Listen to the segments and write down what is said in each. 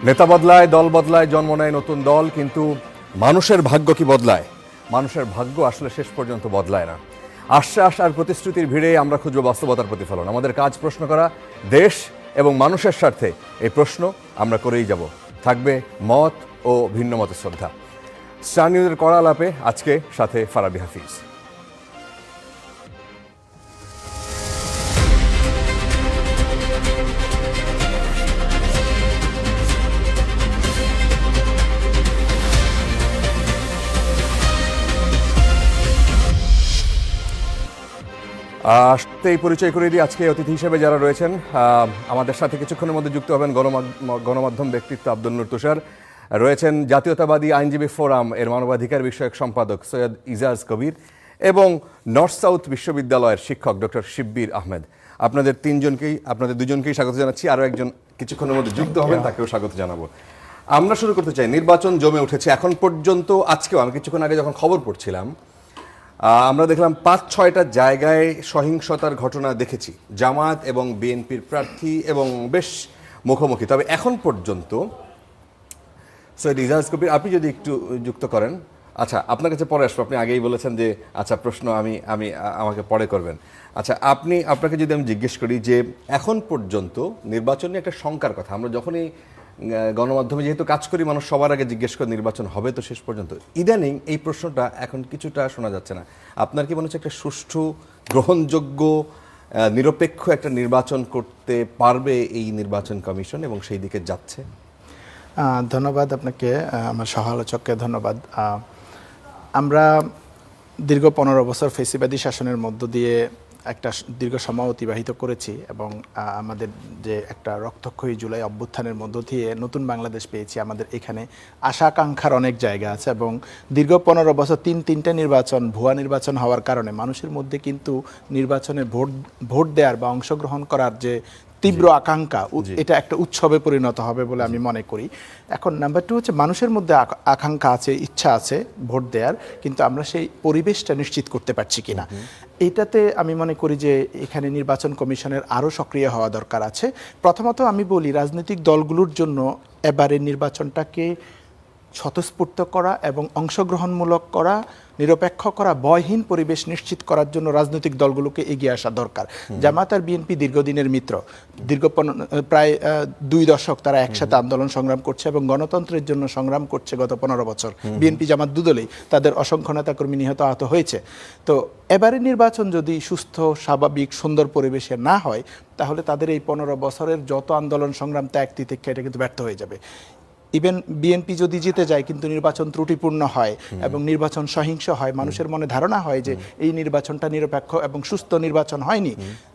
নেতা বদলায়, দল বদলায়, জন্ম নেয় নতুন দল, কিন্তু মানুষের ভাগ্য কি বদলায়? মানুষের ভাগ্য আসলে শেষ পর্যন্ত বদলায় না। আশ্বাস আর প্রতিশ্রুতির ভিড়ে আমরা খুঁজব বাস্তবতার প্রতিফলন। আমাদের কাজ প্রশ্ন করা, দেশ এবং মানুষের স্বার্থে এই প্রশ্ন আমরা করেই যাব। থাকবে মত ও ভিন্ন মতের শ্রদ্ধা। স্টার নিউজের কড়া আলাপে আজকে সাথে ফারাবি হাফিজ। এই পরিচয় করে দিই আজকে অতিথি হিসেবে যারা রয়েছেন আমাদের সাথে কিছুক্ষণের মধ্যে যুক্ত হবেন গণমাধ্যম ব্যক্তিত্ব আব্দুল নূর তুষার, রয়েছেন জাতীয়তাবাদী আইনজীবী ফোরাম এর মানবাধিকার বিষয়ক সম্পাদক সৈয়দ ইজাজ কবির এবং নর্থ সাউথ বিশ্ববিদ্যালয়ের শিক্ষক ডক্টর শিব্বির আহমেদ। আপনাদের দুজনকেই স্বাগত জানাচ্ছি। আরও একজন কিছুক্ষণের মধ্যে যুক্ত হবেন, তাকেও স্বাগত জানাবো। আমরা শুরু করতে চাই, নির্বাচন জমে উঠেছে এখন পর্যন্ত। আজকেও আমি কিছুক্ষণ আগে যখন খবর পড়ছিলাম আমরা দেখলাম ৫-৬টা জায়গায় সহিংসতার ঘটনা দেখেছি, জামাত এবং বিএনপির প্রার্থী এবং বেশ মুখোমুখি। তবে এখন পর্যন্ত সৈয়দ ইজাজ কবির, আপনি যদি একটু যুক্ত করেন। আচ্ছা, আপনার কাছে পরে আসবো, আপনি আগেই বলেছেন যে আচ্ছা প্রশ্ন আমাকে পরে করবেন। আচ্ছা, আপনাকে যদি আমি জিজ্ঞেস করি যে এখন পর্যন্ত নির্বাচন নিয়ে একটা শঙ্কার কথা, আমরা যখনই গণমাধ্যমে যেহেতু কাজ করি, মানুষ সবার আগে জিজ্ঞেস করে নির্বাচন হবে তো শেষ পর্যন্ত। ইদানিং এই প্রশ্নটা এখন কিছুটা শোনা যাচ্ছে না। আপনার কি মনে হচ্ছে একটা সুষ্ঠু, গ্রহণযোগ্য, নিরপেক্ষ একটা নির্বাচন করতে পারবে এই নির্বাচন কমিশন এবং সেই দিকে যাচ্ছে? ধন্যবাদ আপনাকে, আমার সহ-আলোচককে ধন্যবাদ। আমরা দীর্ঘ 15 বছর ফেসিবাদী শাসনের মধ্য দিয়ে একটা দীর্ঘ সময় অতিবাহিত করেছি এবং আমাদের যে একটা রক্তক্ষয়ী জুলাই অভ্যুত্থানের মধ্য দিয়ে নতুন বাংলাদেশ পেয়েছি। আমাদের এখানে আশা আকাঙ্ক্ষার অনেক জায়গা আছে এবং দীর্ঘ 15 বছর তিনটা নির্বাচন, ভুয়া নির্বাচন হওয়ার কারণে মানুষের মধ্যে কিন্তু নির্বাচনে ভোট দেওয়ার বা অংশগ্রহণ করার যে তীব্র আকাঙ্ক্ষা, এটা একটা উৎসবে পরিণত হবে বলে আমি মনে করি। এখন নাম্বার 2 হচ্ছে মানুষের মধ্যে আকাঙ্ক্ষা আছে, ইচ্ছা আছে ভোট দেওয়ার, কিন্তু আমরা সেই পরিবেশটা নিশ্চিত করতে পারছি কিনা। এইটাতে আমি মনে করি যে এখানে নির্বাচন কমিশনের আরও সক্রিয় হওয়া দরকার আছে। প্রথমত আমি বলি, রাজনৈতিক দলগুলোর জন্য এবারের নির্বাচনটাকে স্বতঃস্ফূর্ত করা এবং অংশগ্রহণমূলক করা, নিরপেক্ষ করা, ভয়হীন পরিবেশ নিশ্চিত করার জন্য রাজনৈতিক দলগুলোকে এগিয়ে আসা দরকার। জামাত আর বিএনপি দীর্ঘদিনের মিত্র, প্রায় 2 দশক তারা একসাথে আন্দোলন সংগ্রাম করছে এবং গণতন্ত্রের জন্য সংগ্রাম করছে গত 15 বছর। বিএনপি জামাত দুদলেই তাদের অসংখ্য নেতাকর্মী নিহত আহত হয়েছে। তো এবারে নির্বাচন যদি সুস্থ, স্বাভাবিক, সুন্দর পরিবেশে না হয়, তাহলে তাদের এই 15 বছরের যত আন্দোলন সংগ্রাম, ত্যাগ তিতিক্ষা, এটা কিন্তু ব্যর্থ হয়ে যাবে। ইভেন বিএনপি যদি জিতে যায় কিন্তু নির্বাচন ত্রুটিপূর্ণ হয় এবং নির্বাচন সহিংস হয়, মানুষের মনে ধারণা হয় যে এই নির্বাচনটা নিরপেক্ষ এবং সুস্থ নির্বাচন হয়নি,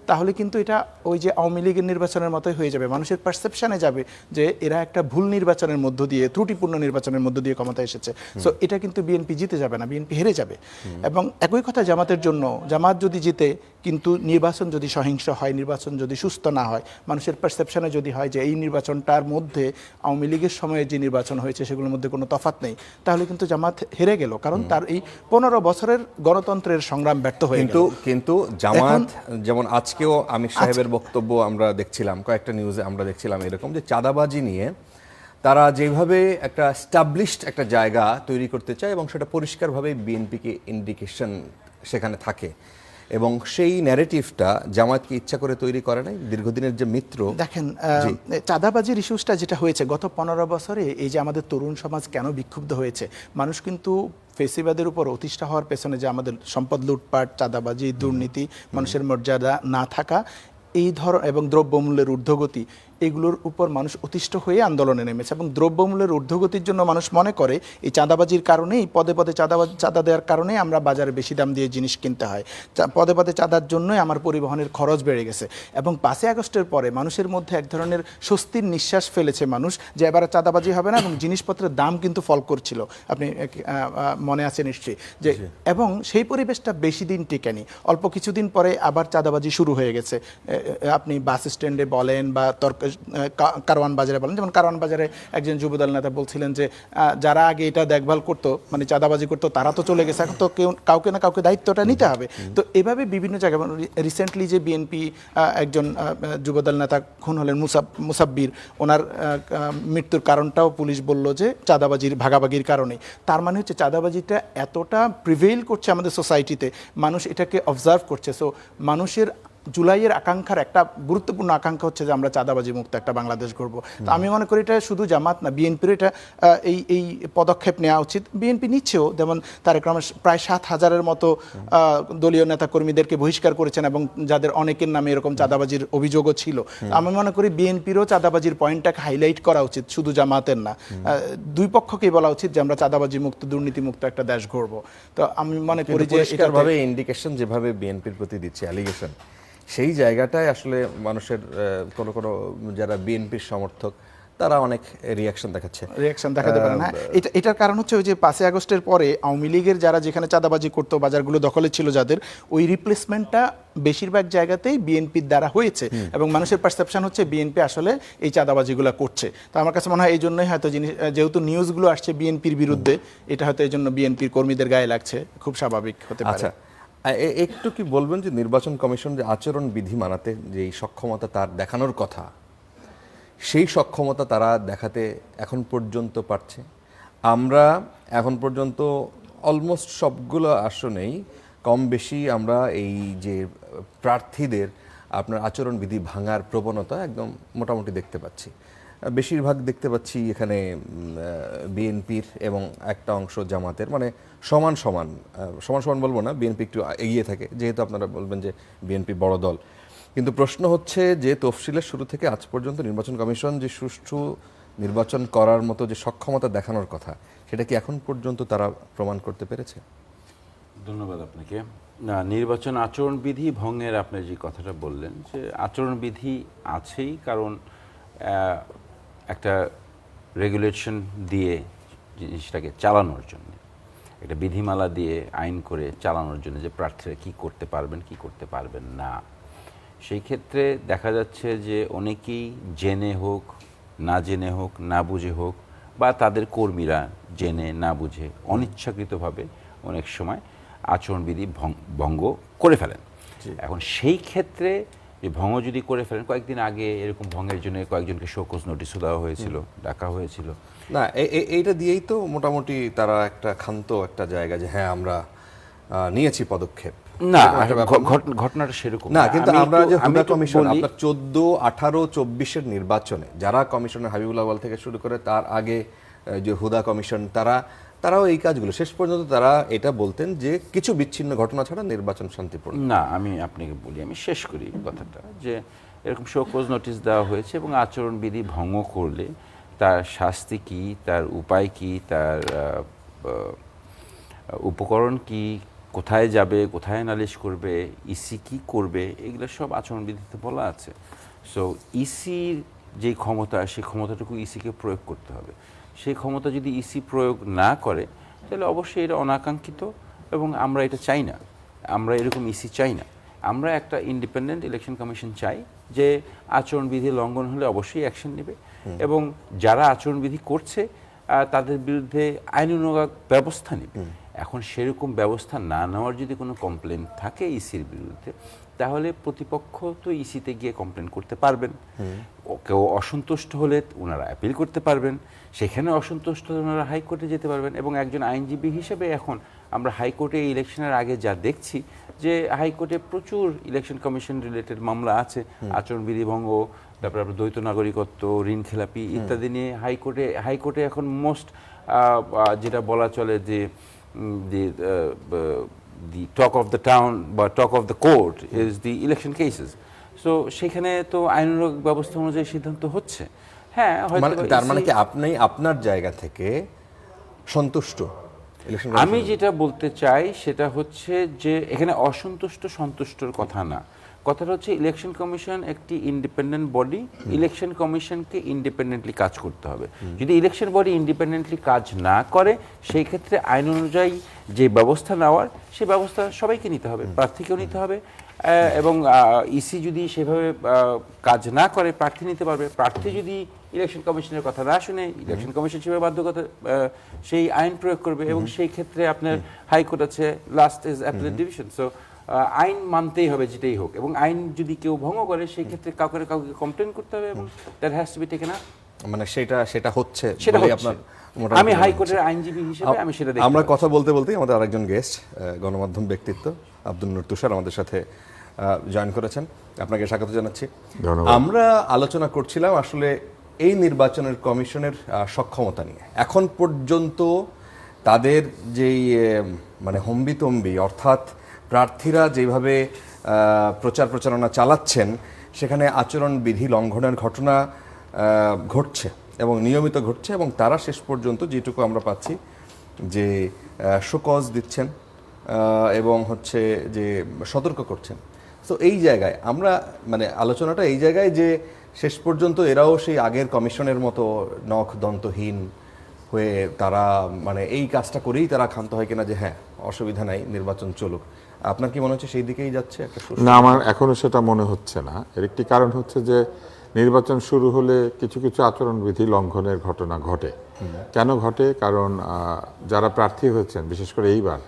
তাহলে কিন্তু এটা ওই যে আওয়ামী লীগের নির্বাচনের মতোই হয়ে যাবে। মানুষের পারসেপশনে যাবে যে এরা একটা ভুল নির্বাচনের মধ্য দিয়ে, ত্রুটিপূর্ণ নির্বাচনের মধ্য দিয়ে ক্ষমতায় এসেছে। সো এটা কিন্তু বিএনপি জিতে যাবে না, বিএনপি হেরে যাবে। এবং একই কথা জামাতের জন্য, জামাত যদি জিতে কিন্তু নির্বাচন যদি সহিংস হয়, নির্বাচন যদি সুস্থ না হয়, মানুষের পারসেপশনে যদি হয় যে এই নির্বাচনটার মধ্যে আওয়ামী লীগের সময়ে যে নির্বাচন হয়েছে সেগুলোর মধ্যে কোনো তফাৎ নেই, তাহলে কিন্তু জামাত হেরে গেল, কারণ তার এই 15 বছরের গণতন্ত্রের সংগ্রাম ব্যর্থ হয়ে গেল। কিন্তু জামাত, যেমন আজকেও আমির সাহেবের বক্তব্য আমরা দেখছিলাম, কয়েকটা নিউজে আমরা দেখছিলাম এরকম যে চাঁদাবাজি নিয়ে তারা যেভাবে একটা স্টাবলিশড একটা জায়গা তৈরি করতে চায় এবং সেটা পরিষ্কারভাবে বিএনপিকে ইন্ডিকেশন সেখানে থাকে, এবং সেই ন্যারেটিভটা জামাতকে ইচ্ছা করে তৈরি করে নাই, দীর্ঘদিনের যে মিত্র। দেখেন, চাঁদাবাজির ইস্যুসটা যেটা হয়েছে গত 15 বছরে, এই যে আমাদের তরুণ সমাজ কেন বিক্ষুব্ধ হয়েছে, মানুষ কিন্তু ফেসিবাদের উপর অতিষ্ঠ হওয়ার পেছনে যে আমাদের সম্পদ লুটপাট, চাঁদাবাজি, দুর্নীতি, মানুষের মর্যাদা না থাকা, এই এবং দ্রব্যমূল্যের ঊর্ধ্বগতি, এগুলোর উপর মানুষ অতিষ্ঠ হয়ে আন্দোলনে নেমেছে। এবং দ্রব্যমূল্যের ঊর্ধ্বগতির জন্য মানুষ মনে করে এই চাঁদাবাজির কারণেই, পদে পদে চাঁদা দেওয়ার কারণেই আমরা বাজারে বেশি দাম দিয়ে জিনিস কিনতে হয়, পদে পদে চাঁদার জন্যই আমার পরিবহনের খরচ বেড়ে গেছে। এবং 5ই আগস্টের পরে মানুষের মধ্যে এক ধরনের স্বস্তির নিঃশ্বাস ফেলেছে মানুষ যে এবারে চাঁদাবাজি হবে না, এবং জিনিসপত্রের দাম কিন্তু ফল করছিল, আপনি মনে আছে নিশ্চয়ই যে। এবং সেই পরিবেশটা বেশি দিন টিকেনি, অল্প কিছুদিন পরে আবার চাঁদাবাজি শুরু হয়ে গেছে। আপনি বাস স্ট্যান্ডে বলেন বা কারওয়ান বাজারে বলেন, যেমন কারওয়ান বাজারে একজন যুবদল নেতা বলছিলেন যে যারা আগে এটা দেখভাল করতো, মানে চাঁদাবাজি করতো, তারা তো চলে গেছে, এখন তো কাউকে না কাউকে দায়িত্বটা নিতে হবে। তো এভাবে বিভিন্ন জায়গায় রিসেন্টলি যে বিএনপি একজন যুবদল নেতা খুন হলেন মুসাব্বির, ওনার মৃত্যুর কারণটাও পুলিশ বলল যে চাঁদাবাজির ভাগাভাগির কারণে। তার মানে হচ্ছে চাঁদাবাজিটা এতটা প্রিভেইল করছে আমাদের সোসাইটিতে, মানুষ এটাকে অবজার্ভ করছে। সো মানুষের জুলাইয়ের আকাঙ্ক্ষার একটা গুরুত্বপূর্ণ আকাঙ্ক্ষা হচ্ছে যে আমরা চাঁদাবাজি মুক্ত একটা বাংলাদেশ গড়ব। তো আমি মনে করি এটা শুধু জামাত না, বিএনপির এটা এই পদক্ষেপ নেওয়া উচিত। বিএনপি নিচ্ছেও, যেমন তারেক রহমান প্রায় 7,000-এর মতো দলীয় নেতা কর্মীদেরকে বহিষ্কার করেছেন এবং যাদের অনেকের নামে এরকম চাঁদাবাজির অভিযোগও ছিল। আমি মনে করি বিএনপিরও চাঁদাবাজির পয়েন্টটাকে হাইলাইট করা উচিত, শুধু জামাতের না। দুই পক্ষকেই বলা উচিত যে আমরা চাঁদাবাজি মুক্ত, দুর্নীতি মুক্ত একটা দেশ গড়ব। তো আমি মনে করি যে পরিষ্কারভাবে ইন্ডিকেশন যেভাবে বিএনপির প্রতি দিচ্ছে অ্যালিগেশন, সেই জায়গাটায় আসলে মানুষের কোনো কোনো যারা বিএনপির সমর্থক তারা অনেক রিয়াকশন দেখাতে পারে না। এটার কারণ হচ্ছে ওই যে 5 আগস্টের পরে আওয়ামী লীগের যারা যেখানে চাঁদাবাজি করতো, বাজারগুলো দখলে ছিল যাদের, ওই রিপ্লেসমেন্টটা বেশিরভাগ জায়গাতেই বিএনপির দ্বারা হয়েছে এবং মানুষের পারসেপশন হচ্ছে বিএনপি আসলে এই চাঁদাবাজিগুলো করছে। তো আমার কাছে মনে হয় এই জন্যই হয়তো যেহেতু নিউজগুলো আসছে বিএনপির বিরুদ্ধে, এটা হয়তো এই জন্য বিএনপির কর্মীদের গায়ে লাগছে, খুব স্বাভাবিক হতে পারে। আচ্ছা, একটু কি বলবেন যে নির্বাচন কমিশন যে আচরণ বিধি মানাতে যে সক্ষমতা তার দেখানোর কথা, সেই সক্ষমতা তারা দেখাতে এখন পর্যন্ত পারছে? আমরা এখন পর্যন্ত অলমোস্ট সবগুলো আসনেই কম বেশি আমরা এই যে প্রার্থীদের আপনার আচরণবিধি ভাঙার প্রবণতা একদম মোটামুটি দেখতে পাচ্ছি। বেশিরভাগ দেখতে পাচ্ছি এখানে বিএনপির এবং একটা অংশ জামাতের, মানে সমান সমান বলবো না, বিএনপি একটু এগিয়ে থাকে যেহেতু আপনারা বলবেন যে বিএনপি বড় দল। কিন্তু প্রশ্ন হচ্ছে যে তফসিলের শুরু থেকে আজ পর্যন্ত নির্বাচন কমিশন যে সুষ্ঠু নির্বাচন করার মতো যে সক্ষমতা দেখানোর কথা, সেটা কি এখন পর্যন্ত তারা প্রমাণ করতে পেরেছে? ধন্যবাদ আপনাকে। না, নির্বাচন আচরণবিধি ভঙ্গের আপনি যে কথাটা বললেন, যে আচরণবিধি আছেই, কারণ একটা রেগুলেশন দিয়ে জিনিসটাকে চালানোর জন্য, একটা বিধিমালা দিয়ে আইন করে চালানোর জন্য যে প্রার্থীরা কী করতে পারবেন কী করতে পারবেন না। সেই ক্ষেত্রে দেখা যাচ্ছে যে অনেকেই জেনে হোক, না জেনে হোক, না বুঝে হোক, বা তাদের কর্মীরা জেনে না বুঝে অনিচ্ছাকৃতভাবে অনেক সময় আচরণবিধি ভঙ্গ করে ফেলেন। এখন সেই ক্ষেত্রে যে ভঙ্গ যদি করে ফেলেন, কয়েকদিন আগে এরকম ভঙ্গের জন্য কয়েকজনকে শোকজ নোটিশও দেওয়া হয়েছিল, ডাকা হয়েছিল। না, এইটা দিয়েই তো মোটামুটি তারা একটা ক্ষান্ত একটা জায়গা যে হ্যাঁ আমরা নিয়েছি পদক্ষেপ। না, ঘটনাটা সেরকম না, কিন্তু আমরা যে হুদা কমিশন আপনার 14, 18, 24-এর নির্বাচনে যারা কমিশনের হাবিবুল আওয়াল থেকে শুরু করে তার আগে যে হুদা কমিশন, তারাও এই কাজগুলো শেষ পর্যন্ত তারা এটা বলতেন যে কিছু বিচ্ছিন্ন ঘটনা ছাড়া নির্বাচন শান্তিপূর্ণ। না, আমি আপনাকে বলি, আমি শেষ করি কথাটা, যে এরকম শোকজ নোটিশ দেওয়া হয়েছে এবং আচরণবিধি ভঙ্গ করলে তার শাস্তি কি, তার উপায় কি, তার উপকরণ কি, কোথায় যাবে, কোথায় নালিশ করবে, ইসি কি করবে, এগুলো সব আচরণবিধিতে বলা আছে। সো ইসির যে ক্ষমতা, সেই ক্ষমতাটুকু ইসিকে প্রয়োগ করতে হবে। সেই ক্ষমতা যদি ইসি প্রয়োগ না করে, তাহলে অবশ্যই এটা অনাকাঙ্ক্ষিত এবং আমরা এটা চাই না। আমরা এরকম ইসি চাই না। আমরা একটা ইন্ডিপেন্ডেন্ট ইলেকশন কমিশন চাই যে আচরণবিধি লঙ্ঘন হলে অবশ্যই অ্যাকশন নেবে এবং যারা আচরণবিধি করছে তাদের বিরুদ্ধে আইনানুগ ব্যবস্থা নেবে। এখন সেরকম ব্যবস্থা না নেওয়ার যদি কোনো কমপ্লেন থাকে ইসির বিরুদ্ধে, তাহলে প্রতিপক্ষ তো ইসিতে গিয়ে কমপ্লেন করতে পারবেন। কেউ অসন্তুষ্ট হলে ওনারা অ্যাপিল করতে পারবেন, সেখানে অসন্তুষ্ট হলে ওনারা হাইকোর্টে যেতে পারবেন। এবং একজন আইনজীবী হিসেবে এখন আমরা হাইকোর্টে ইলেকশনের আগে যা দেখছি, যে হাইকোর্টে প্রচুর ইলেকশন কমিশন রিলেটেড মামলা আছে, আচরণবিধি ভঙ্গ, তারপরে আপনার দ্বৈত নাগরিকত্ব, ঋণ খেলাপি ইত্যাদি নিয়ে হাইকোর্টে এখন মোস্ট যেটা বলা চলে যে the talk of the town বা talk of the court is the election cases. So সেখানে তো আইনানুগ ব্যবস্থা অনুযায়ী সিদ্ধান্ত হচ্ছে। হ্যাঁ, তার মানে কি আপনি আপনার জায়গা থেকে সন্তুষ্ট? আমি যেটা বলতে চাই সেটা হচ্ছে যে এখানে অসন্তুষ্ট সন্তুষ্টর কথা না, কথাটা হচ্ছে ইলেকশন কমিশন একটি ইন্ডিপেন্ডেন্ট বডি, ইলেকশন কমিশনকে ইন্ডিপেন্ডেন্টলি কাজ করতে হবে। যদি ইলেকশন বডি ইন্ডিপেন্ডেন্টলি কাজ না করে, সেই ক্ষেত্রে আইন অনুযায়ী যে ব্যবস্থা নেওয়ার, সেই ব্যবস্থা সবাইকে নিতে হবে, প্রার্থীকেও নিতে হবে। এবং ইসি যদি সেভাবে কাজ না করে, প্রার্থী নিতে পারবে। প্রার্থী যদি ইলেকশন কমিশনের কথা না শুনে, ইলেকশন কমিশন সেভাবে বাধ্যকতা সেই আইন প্রয়োগ করবে, এবং সেই ক্ষেত্রে আপনার হাইকোর্ট আছে, last is appellate division. So আইন মানতেই হবে যেটাই হোক, এবং আইন যদি কেউ ভঙ্গ করে, সেই ক্ষেত্রে কাউকে কমপ্লেন করতে হবে, এবং that has to be taken up. মানে সেটা হচ্ছে সেটা বলেই হচ্ছে। আপনার আমি হাইকোর্টের আইনজীবী হিসেবে আমি সেটা দেখি। আমরা কথা বলতে বলতেই আমাদের আরেকজন গেস্ট, গণমাধ্যম ব্যক্তিত্ব আব্দুল নূর তুষার আমাদের সাথে জয়েন করেছেন। আপনাকে স্বাগত জানাচ্ছি। আমরা আলোচনা করছিলাম আসলে এই নির্বাচনের কমিশনের সক্ষমতা নিয়ে। এখন পর্যন্ত তাদের যেই মানে হম্বিতম্বি, অর্থাৎ প্রার্থীরা যেভাবে প্রচার প্রচারণা চালাচ্ছেন, সেখানে আচরণবিধি লঙ্ঘনের ঘটনা ঘটছে এবং নিয়মিত ঘটছে, এবং তারা শেষ পর্যন্ত যেটুকু আমরা পাচ্ছি যে শোকজ দিচ্ছেন এবং হচ্ছে যে সতর্ক করছেন। তো এই জায়গায় আমরা মানে আলোচনাটা এই জায়গায় যে শেষ পর্যন্ত এরাও সেই আগের কমিশনের মতো নখ দন্তহীন হয়ে তারা মানে এই কাজটা করেই তারা ক্ষান্ত হয় কিনা, যে হ্যাঁ অসুবিধা নাই, নির্বাচন চলুক। আপনার কি মনে হচ্ছে সেই দিকেই যাচ্ছে? না, আমার এখনো সেটা মনে হচ্ছে না। এর একটি কারণ হচ্ছে যে নির্বাচন শুরু হলে কিছু কিছু আচরণবিধি লঙ্ঘনের ঘটনা ঘটে। কেন ঘটে? কারণ যারা প্রার্থী হয়েছেন, বিশেষ করে এইবার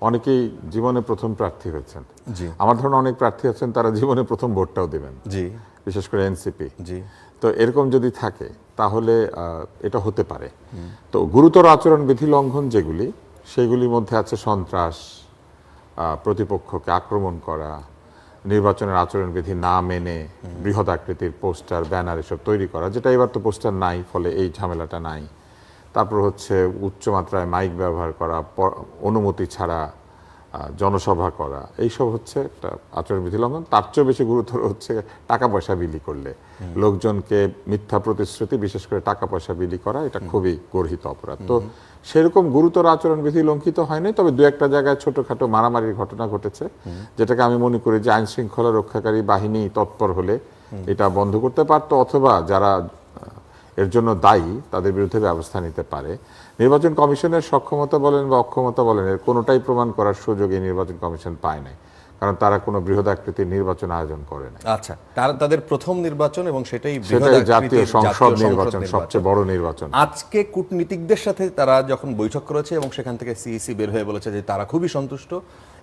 অনেকেই জীবনে প্রথম প্রার্থী হয়েছেন। জি। আমার ধারণা অনেক প্রার্থী আছেন তারা জীবনে প্রথম ভোটটাও দেবেন। জি। বিশেষ করে এনসিপি। জি। তো এরকম যদি থাকে তাহলে এটা হতে পারে। তো গুরুতর আচরণবিধি লঙ্ঘন যেগুলি, সেগুলির মধ্যে আছে সন্ত্রাস, প্রতিপক্ষকে আক্রমণ করা, নির্বাচনের আচরণবিধি না মেনে বৃহৎ আকৃতির পোস্টার, ব্যানার এসব তৈরি করা, যেটা এবার তো পোস্টার নাই, ফলে এই ঝামেলাটা নাই। তারপর হচ্ছে উচ্চমাত্রায় মাইক ব্যবহার করা, অনুমতি ছাড়া জনসভা করা, এইসব হচ্ছে একটা আচরণবিধি লঙ্ঘন। তার চেয়েও বেশি গুরুতর হচ্ছে টাকা পয়সা বিলি করলে, লোকজনকে মিথ্যা প্রতিশ্রুতি, বিশেষ করে টাকা পয়সা বিলি করা, এটা খুবই গর্হিত অপরাধ। তো সেরকম গুরুতর আচরণবিধি লঙ্ঘিত হয়নি, তবে দু একটা জায়গায় ছোটখাটো মারামারির ঘটনা ঘটেছে, যেটাকে আমি মনে করি যে আইন শৃঙ্খলা রক্ষাকারী বাহিনী তৎপর হলে এটা বন্ধ করতে পারতো, অথবা যারা এর জন্য দায়ী তাদের বিরুদ্ধে ব্যবস্থা নিতে পারে। নির্বাচন কমিশনের সক্ষমতা বলেন বা অক্ষমতা বলেন, এর কোনোটাই প্রমাণ করার সুযোগ এই নির্বাচন কমিশন পায় নাই, কারণ তারা কোনো বৃহৎ আকৃতির নির্বাচন আয়োজন করে না। আচ্ছা, তাদের প্রথম নির্বাচন, এবং সেটাই জাতীয় সংসদ নির্বাচন, সবচেয়ে বড় নির্বাচন। আজকে কূটনীতিকদের সাথে তারা যখন বৈঠক করেছে, এবং সেখান থেকে সিইসি বের হয়ে বলেছে যে তারা খুবই সন্তুষ্ট,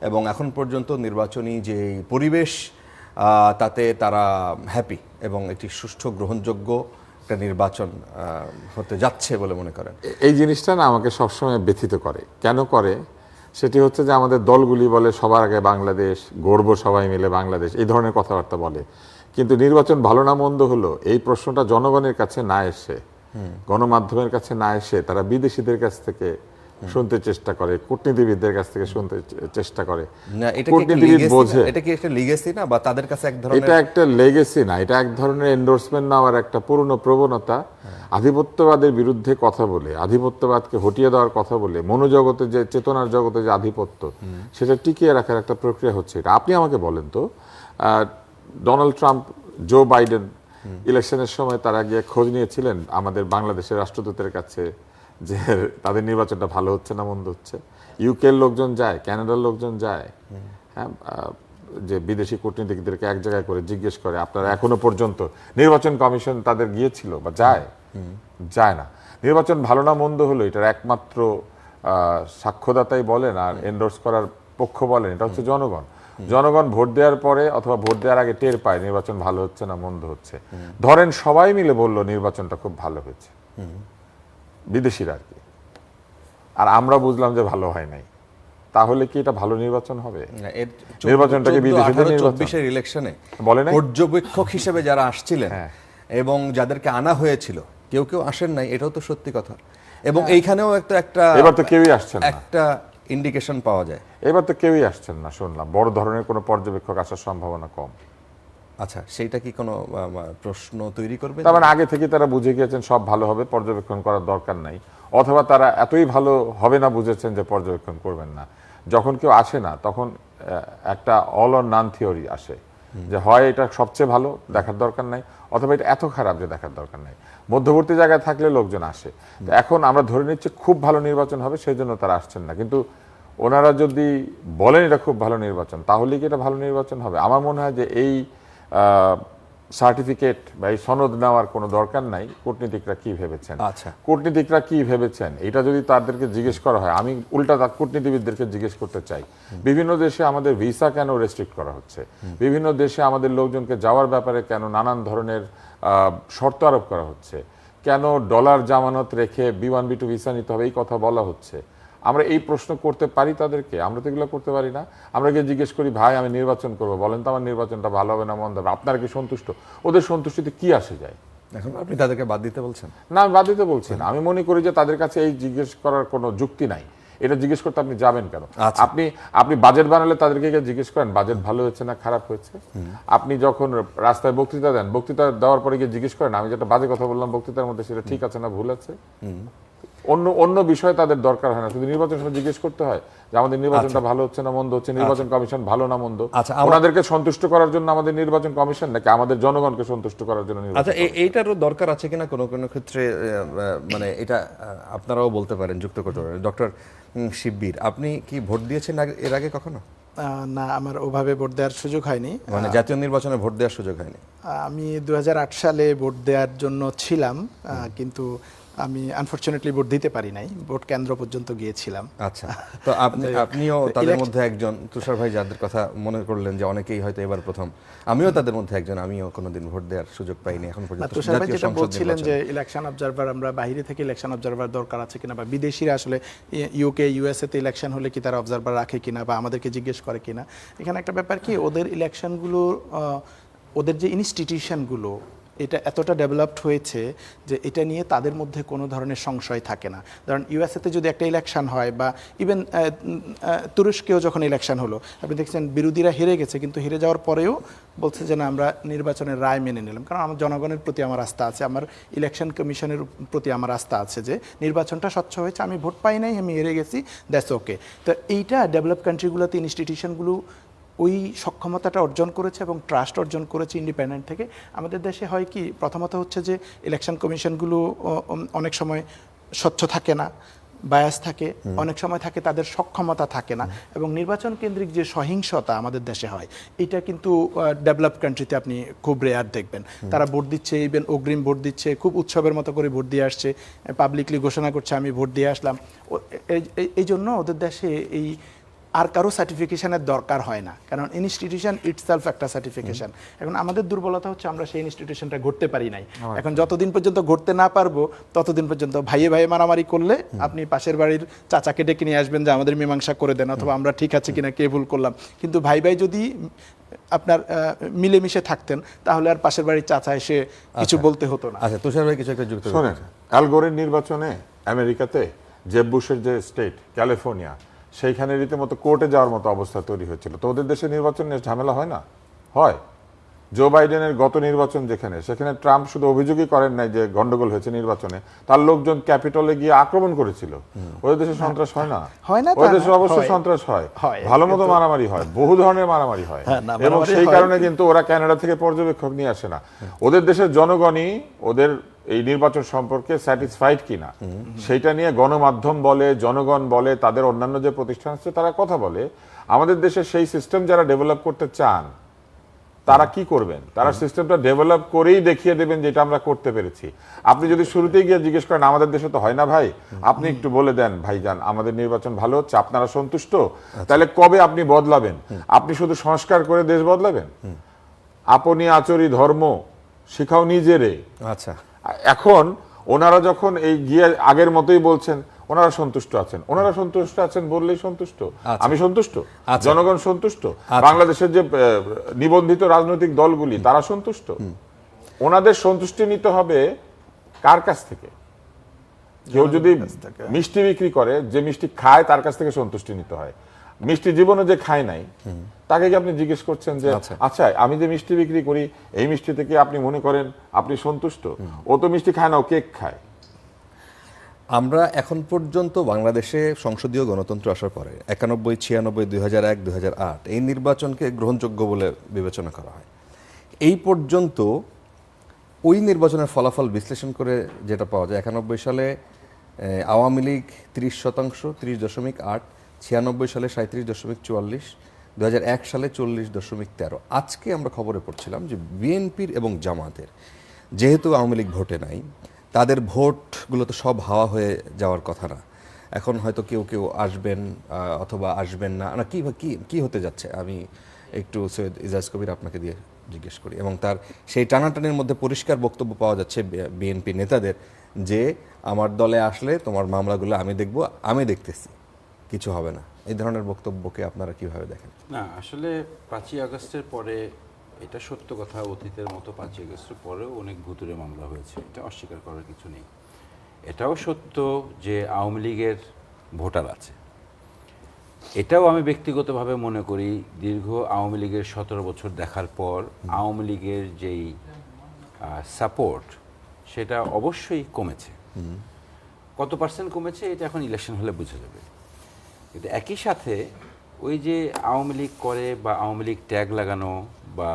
এবং এখন পর্যন্ত নির্বাচনী যে পরিবেশ তাতে তারা হ্যাপি, এবং একটি সুষ্ঠু গ্রহণযোগ্য একটা নির্বাচন হতে যাচ্ছে বলে মনে করেন। এই জিনিসটা না আমাকে সবসময় ব্যথিত করে। কেন করে? সেটি হচ্ছে যে আমাদের দলগুলি বলে সবার আগে বাংলাদেশ, গর্ব সবাই মিলে বাংলাদেশ, এই ধরনের কথাবার্তা বলে, কিন্তু নির্বাচন ভালো না মন্দ হলো এই প্রশ্নটা জনগণের কাছে না এসে, গণমাধ্যমের কাছে না এসে, তারা বিদেশিদের কাছ থেকে শুনতে চেষ্টা করে, কূটনীতিবিদদের কাছ থেকে শুনতে চেষ্টা করে। কূটনীতিবিদ বোঝে এটা কি একটা লিগেসি না, বা তাদের কাছে এক ধরনের, এটা একটা লেগেসি না, এটা এক ধরনের এন্ডোর্সমেন্ট নেওয়ার একটা পুরনো প্রবণতা। আধিপত্যবাদের বিরুদ্ধে কথা বলে, আধিপত্যবাদকে হটিয়ে দেওয়ার কথা বলে, মনোজগতে যে চেতনার জগতে যে আধিপত্য, সেটা টিকিয়ে রাখার একটা প্রক্রিয়া হচ্ছে এটা। আপনি আমাকে বলেন তো, ডোনাল্ড ট্রাম্প, জো বাইডেন ইলেকশনের সময় তারা গিয়ে খোঁজ নিয়েছিলেন আমাদের বাংলাদেশের রাষ্ট্রদূতের কাছে যে তাদের নির্বাচনটা ভালো হচ্ছে না মন্দ হচ্ছে? ইউকের লোকজন যায়, কানাডার লোকজন যায়, হ্যাঁ, যে বিদেশি কূটনীতিকদেরকে এক জায়গায় করে জিজ্ঞেস করে আপনারা এখনো পর্যন্ত, নির্বাচন কমিশন তাদের গিয়েছিল বা যায়? যায় না। নির্বাচন ভালো না মন্দ হলো এটার একমাত্র সাক্ষ্যদাতাই বলেন আর এন্ডোর্স করার পক্ষ বলেন এটা হচ্ছে জনগণ। জনগণ ভোট দেওয়ার পরে অথবা ভোট দেওয়ার আগে টের পায় নির্বাচন ভালো হচ্ছে না মন্দ হচ্ছে। ধরেন সবাই মিলে বলল নির্বাচনটা খুব ভালো হয়েছে, বিদেশিরা আর কি, আর আমরা বুঝলাম যে ভালো হয় নাই, তাহলে কি এটা ভালো নির্বাচন হবে? নির্বাচনটাকে বিদেশিদের নির্বাচন ইলেকশনে বলে না, পর্যবেক্ষক হিসেবে যারা আসছিলেন এবং যাদেরকে আনা হয়েছিল, কেউ কেউ আসেন নাই, এটাও তো সত্যি কথা। এবং এইখানেও একটা এবার তো কেউই আসছেন না, একটা ইন্ডিকেশন পাওয়া যায়। এবার তো কেউই আসছেন না, শুনলাম বড় ধরনের কোনো পর্যবেক্ষক আসার সম্ভাবনা কম। আচ্ছা, সেইটা কি কোনো প্রশ্ন তৈরি করবে? তার মানে আগে থেকে তারা বুঝে গিয়েছেন সব ভালো হবে, পর্যবেক্ষণ করার দরকার নাই, অথবা তারা এতই ভালো হবে না বুঝেছেন যে পর্যবেক্ষণ করবেন না। যখন কেউ আসে না তখন একটা অল অর নান থিওরি আসে, যে হয় এটা সবচেয়ে ভালো, দেখার দরকার নাই, অথবা এটা এত খারাপ যে দেখার দরকার নাই। মধ্যবর্তী জায়গায় থাকলে লোকজন আসে। তো এখন আমরা ধরে নিচ্ছি খুব ভালো নির্বাচন হবে, সেই জন্য তারা আসছেন না। কিন্তু ওনারা যদি বলেন এটা খুব ভালো নির্বাচন, তাহলে কি এটা ভালো নির্বাচন হবে? আমার মনে হয় যে এই সার্টিফিকেট বা এই সনদ নেওয়ার কোনো দরকার নাই। কূটনীতিকরা কি ভেবেছেন, আচ্ছা। কূটনীতিকরা কি ভেবেছেন, এটা যদি তাদেরকে জিজ্ঞেস করা হয়, আমি উল্টা কূটনীতিবিদদেরকে জিজ্ঞেস করতে চাই, বিভিন্ন দেশে আমাদের ভিসা কেন রেস্ট্রিক্ট করা হচ্ছে, বিভিন্ন দেশে আমাদের লোকজনকে যাওয়ার ব্যাপারে কেন নানান ধরনের শর্ত আরোপ করা হচ্ছে, কেন ডলার জামানত রেখে B1 B2 ভিসা নিতে হবে, এই কথা বলা হচ্ছে। আমরা এই প্রশ্ন করতে পারি তাদেরকে? আমরা তো এগুলো করতে পারি না। আমরা গিয়ে জিজ্ঞেস করি, ভাই আমি নির্বাচন করবো, বলেন তো আমার নির্বাচনটা ভালো হবে না মন্দ হবে, আপনারা কি সন্তুষ্ট? ওদের সন্তুষ্টিতে কি আসে যায়? এখন আপনি তাদেরকে বাদ দিতে বলছেন? না, আমি বাদ দিতে বলছি না। আমি মনে করি যে তাদের কাছে এই জিজ্ঞেস করার কোনো যুক্তি নাই। এটা জিজ্ঞেস করতে আপনি যাবেন কেন? আচ্ছা। আপনি বাজেট বানালে তাদেরকে গিয়ে জিজ্ঞেস করেন বাজেট ভালো হয়েছে না খারাপ হয়েছে। আপনি যখন রাস্তায় বক্তৃতা দেন, বক্তৃতা দেওয়ার পরে গিয়ে জিজ্ঞেস করেন আমি যেটা বাজে কথা বললাম বক্তৃতার মধ্যে সেটা ঠিক আছে না ভুল আছে। অন্য বিষয়ে তাদের দরকার হয় না, শুধু নির্বাচন সময় জিজ্ঞেস করতে হয় যে আমাদের নির্বাচনটা ভালো হচ্ছে না মন্দ হচ্ছে, নির্বাচন কমিশন ভালো না মন্দ। আচ্ছা, ওনাদেরকে সন্তুষ্ট করার জন্য আমাদের নির্বাচন কমিশন নাকি আমাদের জনগণকে সন্তুষ্ট করার জন্য নির্বাচন? আচ্ছা, এইটারও দরকার আছে কিনা কোনো কোনো ক্ষেত্রে, মানে এটা আপনারাও বলতে পারেন, যুক্ত করতে পারেন। ডক্টর শিববীর, আপনি কি ভোট দিয়েছেন এর আগে কখনো? না, আমার ওভাবে ভোট দেওয়ার সুযোগ হয়নি। মানে জাতীয় নির্বাচনে ভোট দেওয়ার সুযোগ হয়নি? আমি 2008 সালে ভোট দেওয়ার জন্য ছিলাম, কিন্তু আমি আনফরচুনেটলি ভোট দিতে পারি নাই, ভোট কেন্দ্র পর্যন্ত গিয়েছিলাম। আচ্ছা, তো আপনিও তাদের মধ্যে একজন, তুষার ভাই যাদের কথা মনে করলেন যে অনেকেই হয়তো এবার প্রথম, আমিও তাদের মধ্যে একজন, আমিও কোনোদিন ভোট দেওয়ার সুযোগ পাইনি এখন পর্যন্ত। তুষার ভাই যেটা বলছিলেন যে ইলেকশন অবজারভার, আমরা বাইরে থেকে ইলেকশন অবজারভার দরকার আছে কিনা, বা বিদেশিরা আসলে ইউকে ইউএসএ তে ইলেকশন হলে কি তারা অবজারভার রাখে কিনা বা আমাদেরকে জিজ্ঞেস করে কিনা। এখানে একটা ব্যাপার কি, ওদের ইলেকশনগুলো, ওদের যে ইনস্টিটিউশনগুলো এটা এতটা ডেভেলপড হয়েছে যে এটা নিয়ে তাদের মধ্যে কোনো ধরনের সংশয় থাকে না। ধরেন ইউএসএতে যদি একটা ইলেকশন হয়, বা ইভেন তুরস্কেও যখন ইলেকশন হলো, আপনি দেখছেন বিরোধীরা হেরে গেছে, কিন্তু হেরে যাওয়ার পরেও বলছে যে না, আমরা নির্বাচনের রায় মেনে নিলাম, কারণ আমার জনগণের প্রতি আমার আস্থা আছে, আমার ইলেকশন কমিশনের প্রতি আমার আস্থা আছে যে নির্বাচনটা স্বচ্ছ হয়েছে, আমি ভোট পাই নাই, আমি হেরে গেছি, দ্যাটস ওকে। তো এইটা ডেভেলপ কান্ট্রিগুলোতে ইনস্টিটিউশনগুলো ওই সক্ষমতাটা অর্জন করেছে এবং ট্রাস্ট অর্জন করেছে ইন্ডিপেন্ডেন্ট থেকে। আমাদের দেশে হয় কি, প্রথমত হচ্ছে যে ইলেকশন কমিশনগুলো অনেক সময় স্বচ্ছ থাকে না, বায়াস থাকে, অনেক সময় থাকে তাদের সক্ষমতা থাকে না, এবং নির্বাচন কেন্দ্রিক যে সহিংসতা আমাদের দেশে হয়, এটা কিন্তু ডেভেলপ কান্ট্রিতে আপনি খুব রেয়ার দেখবেন। তারা ভোট দিচ্ছে, ইভেন অগ্রিম ভোট দিচ্ছে, খুব উৎসবের মতো করে ভোট দিয়ে আসছে, পাবলিকলি ঘোষণা করছে আমি ভোট দিয়ে আসলাম। এই জন্য ওদের দেশে এই আর কারো সার্টিফিকেশনের দরকার হয় না, কারণ ইনস্টিটিউশন ইটসেলফ একটা সার্টিফিকেশন। এখন আমাদের দুর্বলতা হচ্ছে আমরা সেই ইনস্টিটিউশনটা গড়তে পারি নাই। এখন যতদিন পর্যন্ত গড়তে না পারবো ততদিন পর্যন্ত ভাইয়ে ভাইয়ে মারামারি করলে আপনি পাশের বাড়ির চাচাকে ডেকে নিয়ে আসবেন যে আমাদের মীমাংসা করে দেন, অথবা আমরা ঠিক আছে কিনা, কে ভুল করলাম। কিন্তু ভাই ভাই যদি আপনার মিলেমিশে থাকতেন, তাহলে আর পাশের বাড়ির চাচা এসে কিছু বলতে হতো না। আচ্ছা, তুষার ভাই কিছু একটা যুক্ত শোনেন, অ্যাল গোরের নির্বাচনে আমেরিকাতে জেব বুশের যে স্টেট ক্যালিফোর্নিয়া, সেইখানে রীতিমতো কোর্টে যাওয়ার মতো অবস্থা তৈরি হয়েছিল। তো ওদের দেশে নির্বাচন নিয়ে ঝামেলা হয় না? হয়। জো বাইডেনের গত নির্বাচন যেখানে, সেখানে ট্রাম্প শুধু অভিযোগই করেন নাই যে গন্ডগোল হয়েছে নির্বাচনে, তার লোকজন ক্যাপিটলে গিয়ে আক্রমণ করেছিল। ওদের দেশে সন্ত্রাস হয় না? হয় না, ওদের দেশে অবশ্যই সন্ত্রাস হয়, ভালো মতো মারামারি হয়, বহু ধরনের মারামারি হয়, এবং সেই কারণে কিন্তু ওরা কানাডা থেকে পর্যবেক্ষক নিয়ে আসে না। ওদের দেশের জনগণই ওদের এই নির্বাচন সম্পর্কে স্যাটিসফাইড কিনা সেইটা নিয়ে গণমাধ্যম বলে, জনগণ বলে, তাদের অন্যান্য যে প্রতিষ্ঠান আছে তারা কথা বলে। আমাদের দেশে সেই সিস্টেম যারা ডেভেলপ করতে চান তারা কি করবেন? তারা সিস্টেমটা ডেভেলপ করেই দেখিয়ে দেবেন যেটা আমরা করতে পেরেছি। আপনি যদি শুরুতেই গিয়ে জিজ্ঞেস করেন আমাদের দেশে তো হয় না ভাই, আপনি একটু বলে দেন ভাইজান আমাদের নির্বাচন ভালো হচ্ছে, আপনারা সন্তুষ্ট, তাহলে কবে আপনি বদলাবেন? আপনি শুধু সংস্কার করে দেশ বদলাবেন? আপনি আচরি ধর্ম শিখাও নিজেরে। আচ্ছা, এখন ওনারা যখন এই গিয়ে আগের মতোই বলছেন ওনারা সন্তুষ্ট আছেন, ওনারা সন্তুষ্ট আছেন বললেই সন্তুষ্ট, আমি সন্তুষ্ট, জনগণ সন্তুষ্ট, বাংলাদেশের যে নিবন্ধিত রাজনৈতিক দলগুলি তারা সন্তুষ্ট। ওনাদের সন্তুষ্টি নিতে হবে কার কাছ থেকে? কেউ যদি মিষ্টি বিক্রি করে, যে মিষ্টি খায় তার কাছ থেকে সন্তুষ্টি নিতে হয়। মিষ্টি জীবনে যে খায় নাই তাকে কি আপনি জিজ্ঞেস করছেন যে আচ্ছা আমি যে মিষ্টি বিক্রি করি এই মিষ্টি থেকে আপনি মনে করেন আপনি সন্তুষ্ট? ও তো মিষ্টি খায় না, ও কেক খায়। আমরা এখন পর্যন্ত বাংলাদেশে সংসদীয় গণতন্ত্র আসার পরে 91, 96, 2001, 2008 এই নির্বাচনকে গ্রহণযোগ্য বলে বিবেচনা করা হয়। এই পর্যন্ত ওই নির্বাচনের ফলাফল বিশ্লেষণ করে যেটা পাওয়া যায়, 91 সালে আওয়ামী লীগ 30%, 30.8, 96 সালে 37.44, 2001 সালে 40.13। আজকে আমরা খবরে পড়ছিলাম যে বিএনপির এবং জামাতের, যেহেতু আওয়ামী লীগ ভোটে নাই, তাদের ভোটগুলো তো সব হাওয়া হয়ে যাওয়ার কথা না। এখন হয়তো কেউ কেউ আসবেন অথবা আসবেন না, না কি হতে যাচ্ছে, আমি একটু সৈয়দ ইজাজ কবির আপনাকে দিয়ে জিজ্ঞেস করি। এবং তার সেই টানাটানির মধ্যে পরিষ্কার বক্তব্য পাওয়া যাচ্ছে বিএনপি নেতাদের যে আমার দলে আসলে তোমার মামলাগুলো আমি দেখব, আমি দেখতেছি, কিছু হবে না। এই ধরনের বক্তব্যকে আপনারা কিভাবে দেখেন? না, আসলে 5ই আগস্টের পরে এটা সত্য কথা, অতীতের মতো 5ই আগস্টের পরেও অনেক ভুতুড়ে মামলা হয়েছে, এটা অস্বীকার করার কিছু নেই। এটাও সত্য যে আওয়ামী লীগের ভোটার আছে। এটাও আমি ব্যক্তিগতভাবে মনে করি দীর্ঘ আওয়ামী লীগের 17 বছর দেখার পর আওয়ামী লীগের যেই সাপোর্ট সেটা অবশ্যই কমেছে। কত পার্সেন্ট কমেছে এটা এখন ইলেকশন হলে বোঝা যাবে। কিন্তু একই সাথে ওই যে আওয়ামী লীগ করে বা আওয়ামী লীগ ট্যাগ লাগানো বা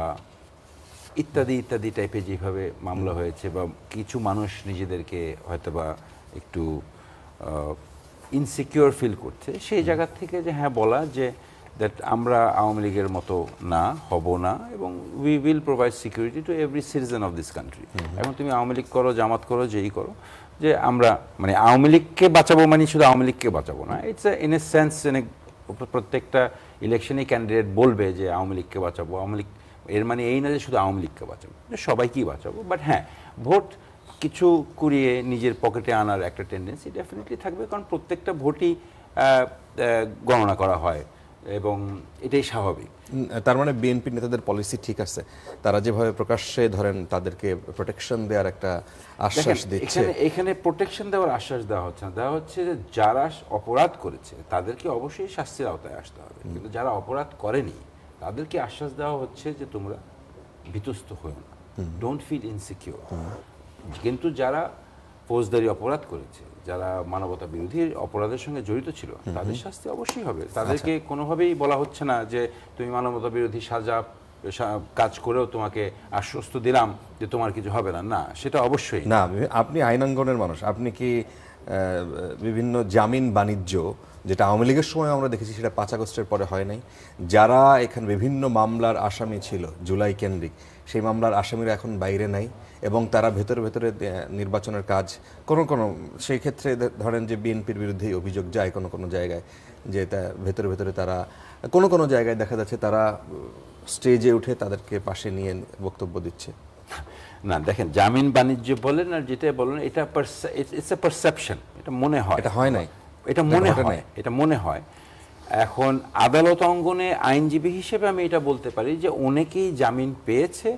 ইত্যাদি ইত্যাদি টাইপের যেভাবে মামলা হয়েছে, বা কিছু মানুষ নিজেদেরকে হয়তোবা একটু ইনসিকিউর ফিল করছে, সেই জায়গা থেকে যে হ্যাঁ বলা যে দ্যাট আমরা আওয়ামী লীগের মতো না, হব না, এবং we will provide security to every citizen of this country. এখন তুমি আওয়ামী লীগ করো, জামাত করো, যেই করো, যে আমরা মানে আওয়ামী লীগকে বাঁচাবো মানে শুধু আওয়ামী লীগকে বাঁচাবো না। ইটস ইন এ সেন্স, প্রত্যেকটা ইলেকশনে ক্যান্ডিডেট বলবে যে আওয়ামী লীগকে বাঁচাবো, আওয়ামী লীগ, এর মানে এই না যে শুধু আওয়ামী লীগকে বাঁচাবো, সবাইকেই বাঁচাবো। বাট হ্যাঁ, ভোট কিছু কুড়িয়ে নিজের পকেটে আনার একটা টেন্ডেন্সি ডেফিনেটলি থাকবে, কারণ প্রত্যেকটা ভোটই গণনা করা হয় এবং এটাই স্বাভাবিক। তার মানে বিএনপি নেতাদের পলিসি ঠিক আছে, তারা যেভাবে প্রকাশ্যে ধরেন তাদেরকে প্রোটেকশন দেওয়ার একটা আশ্বাস দিচ্ছে। এখানে প্রোটেকশন দেওয়ার আশ্বাস দেওয়া হচ্ছে না, দেওয়া হচ্ছে যে যারা অপরাধ করেছে তাদেরকে অবশ্যই শাস্তির আওতায় আসতে হবে, কিন্তু যারা অপরাধ করেনি তাদেরকে আশ্বাস দেওয়া হচ্ছে যে তোমরা ভীতস্ত হও না, ডোন্ট ফিল ইনসিকিউর। কিন্তু যারা ফৌজদারি অপরাধ করেছে, যারা মানবতা বিরোধী অপরাধের সঙ্গে জড়িত ছিল, তাদের শাস্তি অবশ্যই হবে। তাদেরকে কোনোভাবেই বলা হচ্ছে না যে তুমি মানবতা বিরোধী সাজা কাজ করেও তোমাকে আশ্বস্ত দিলাম যে তোমার কিছু হবে না, না, সেটা অবশ্যই না। আপনি আইনাঙ্গনের মানুষ, আপনি কি বিভিন্ন জামিন বাণিজ্য, যেটা আওয়ামী লীগের সময় আমরা দেখেছি, সেটা 5 আগস্টের পরে হয় নাই, যারা এখানে বিভিন্ন মামলার আসামি ছিল জুলাই কেন্দ্রিক, সেই মামলার আসামিরা এখন বাইরে নাই এবং তারা ভেতরে ভেতরে নির্বাচনের কাজ কোনো সেই ক্ষেত্রে ধরেন যে বিএনপির বিরুদ্ধে অভিযোগ যায় কোনো জায়গায়, যে ভেতরে ভেতরে তারা কোনো জায়গায় দেখা যাচ্ছে তারা স্টেজে উঠে তাদেরকে পাশে নিয়ে বক্তব্য দিচ্ছে। না, দেখেন, জামিন বাণিজ্য বলেন আর যেটা বলেন, এটা ইটস এ পারসেপশন, এটা মনে হয়, এটা হয় নাই, এটা মনে হয়। এখন আদালত অঙ্গনে আইনজীবী হিসেবে আমি এটা বলতে পারি যে অনেকেই জামিন পেয়েছে,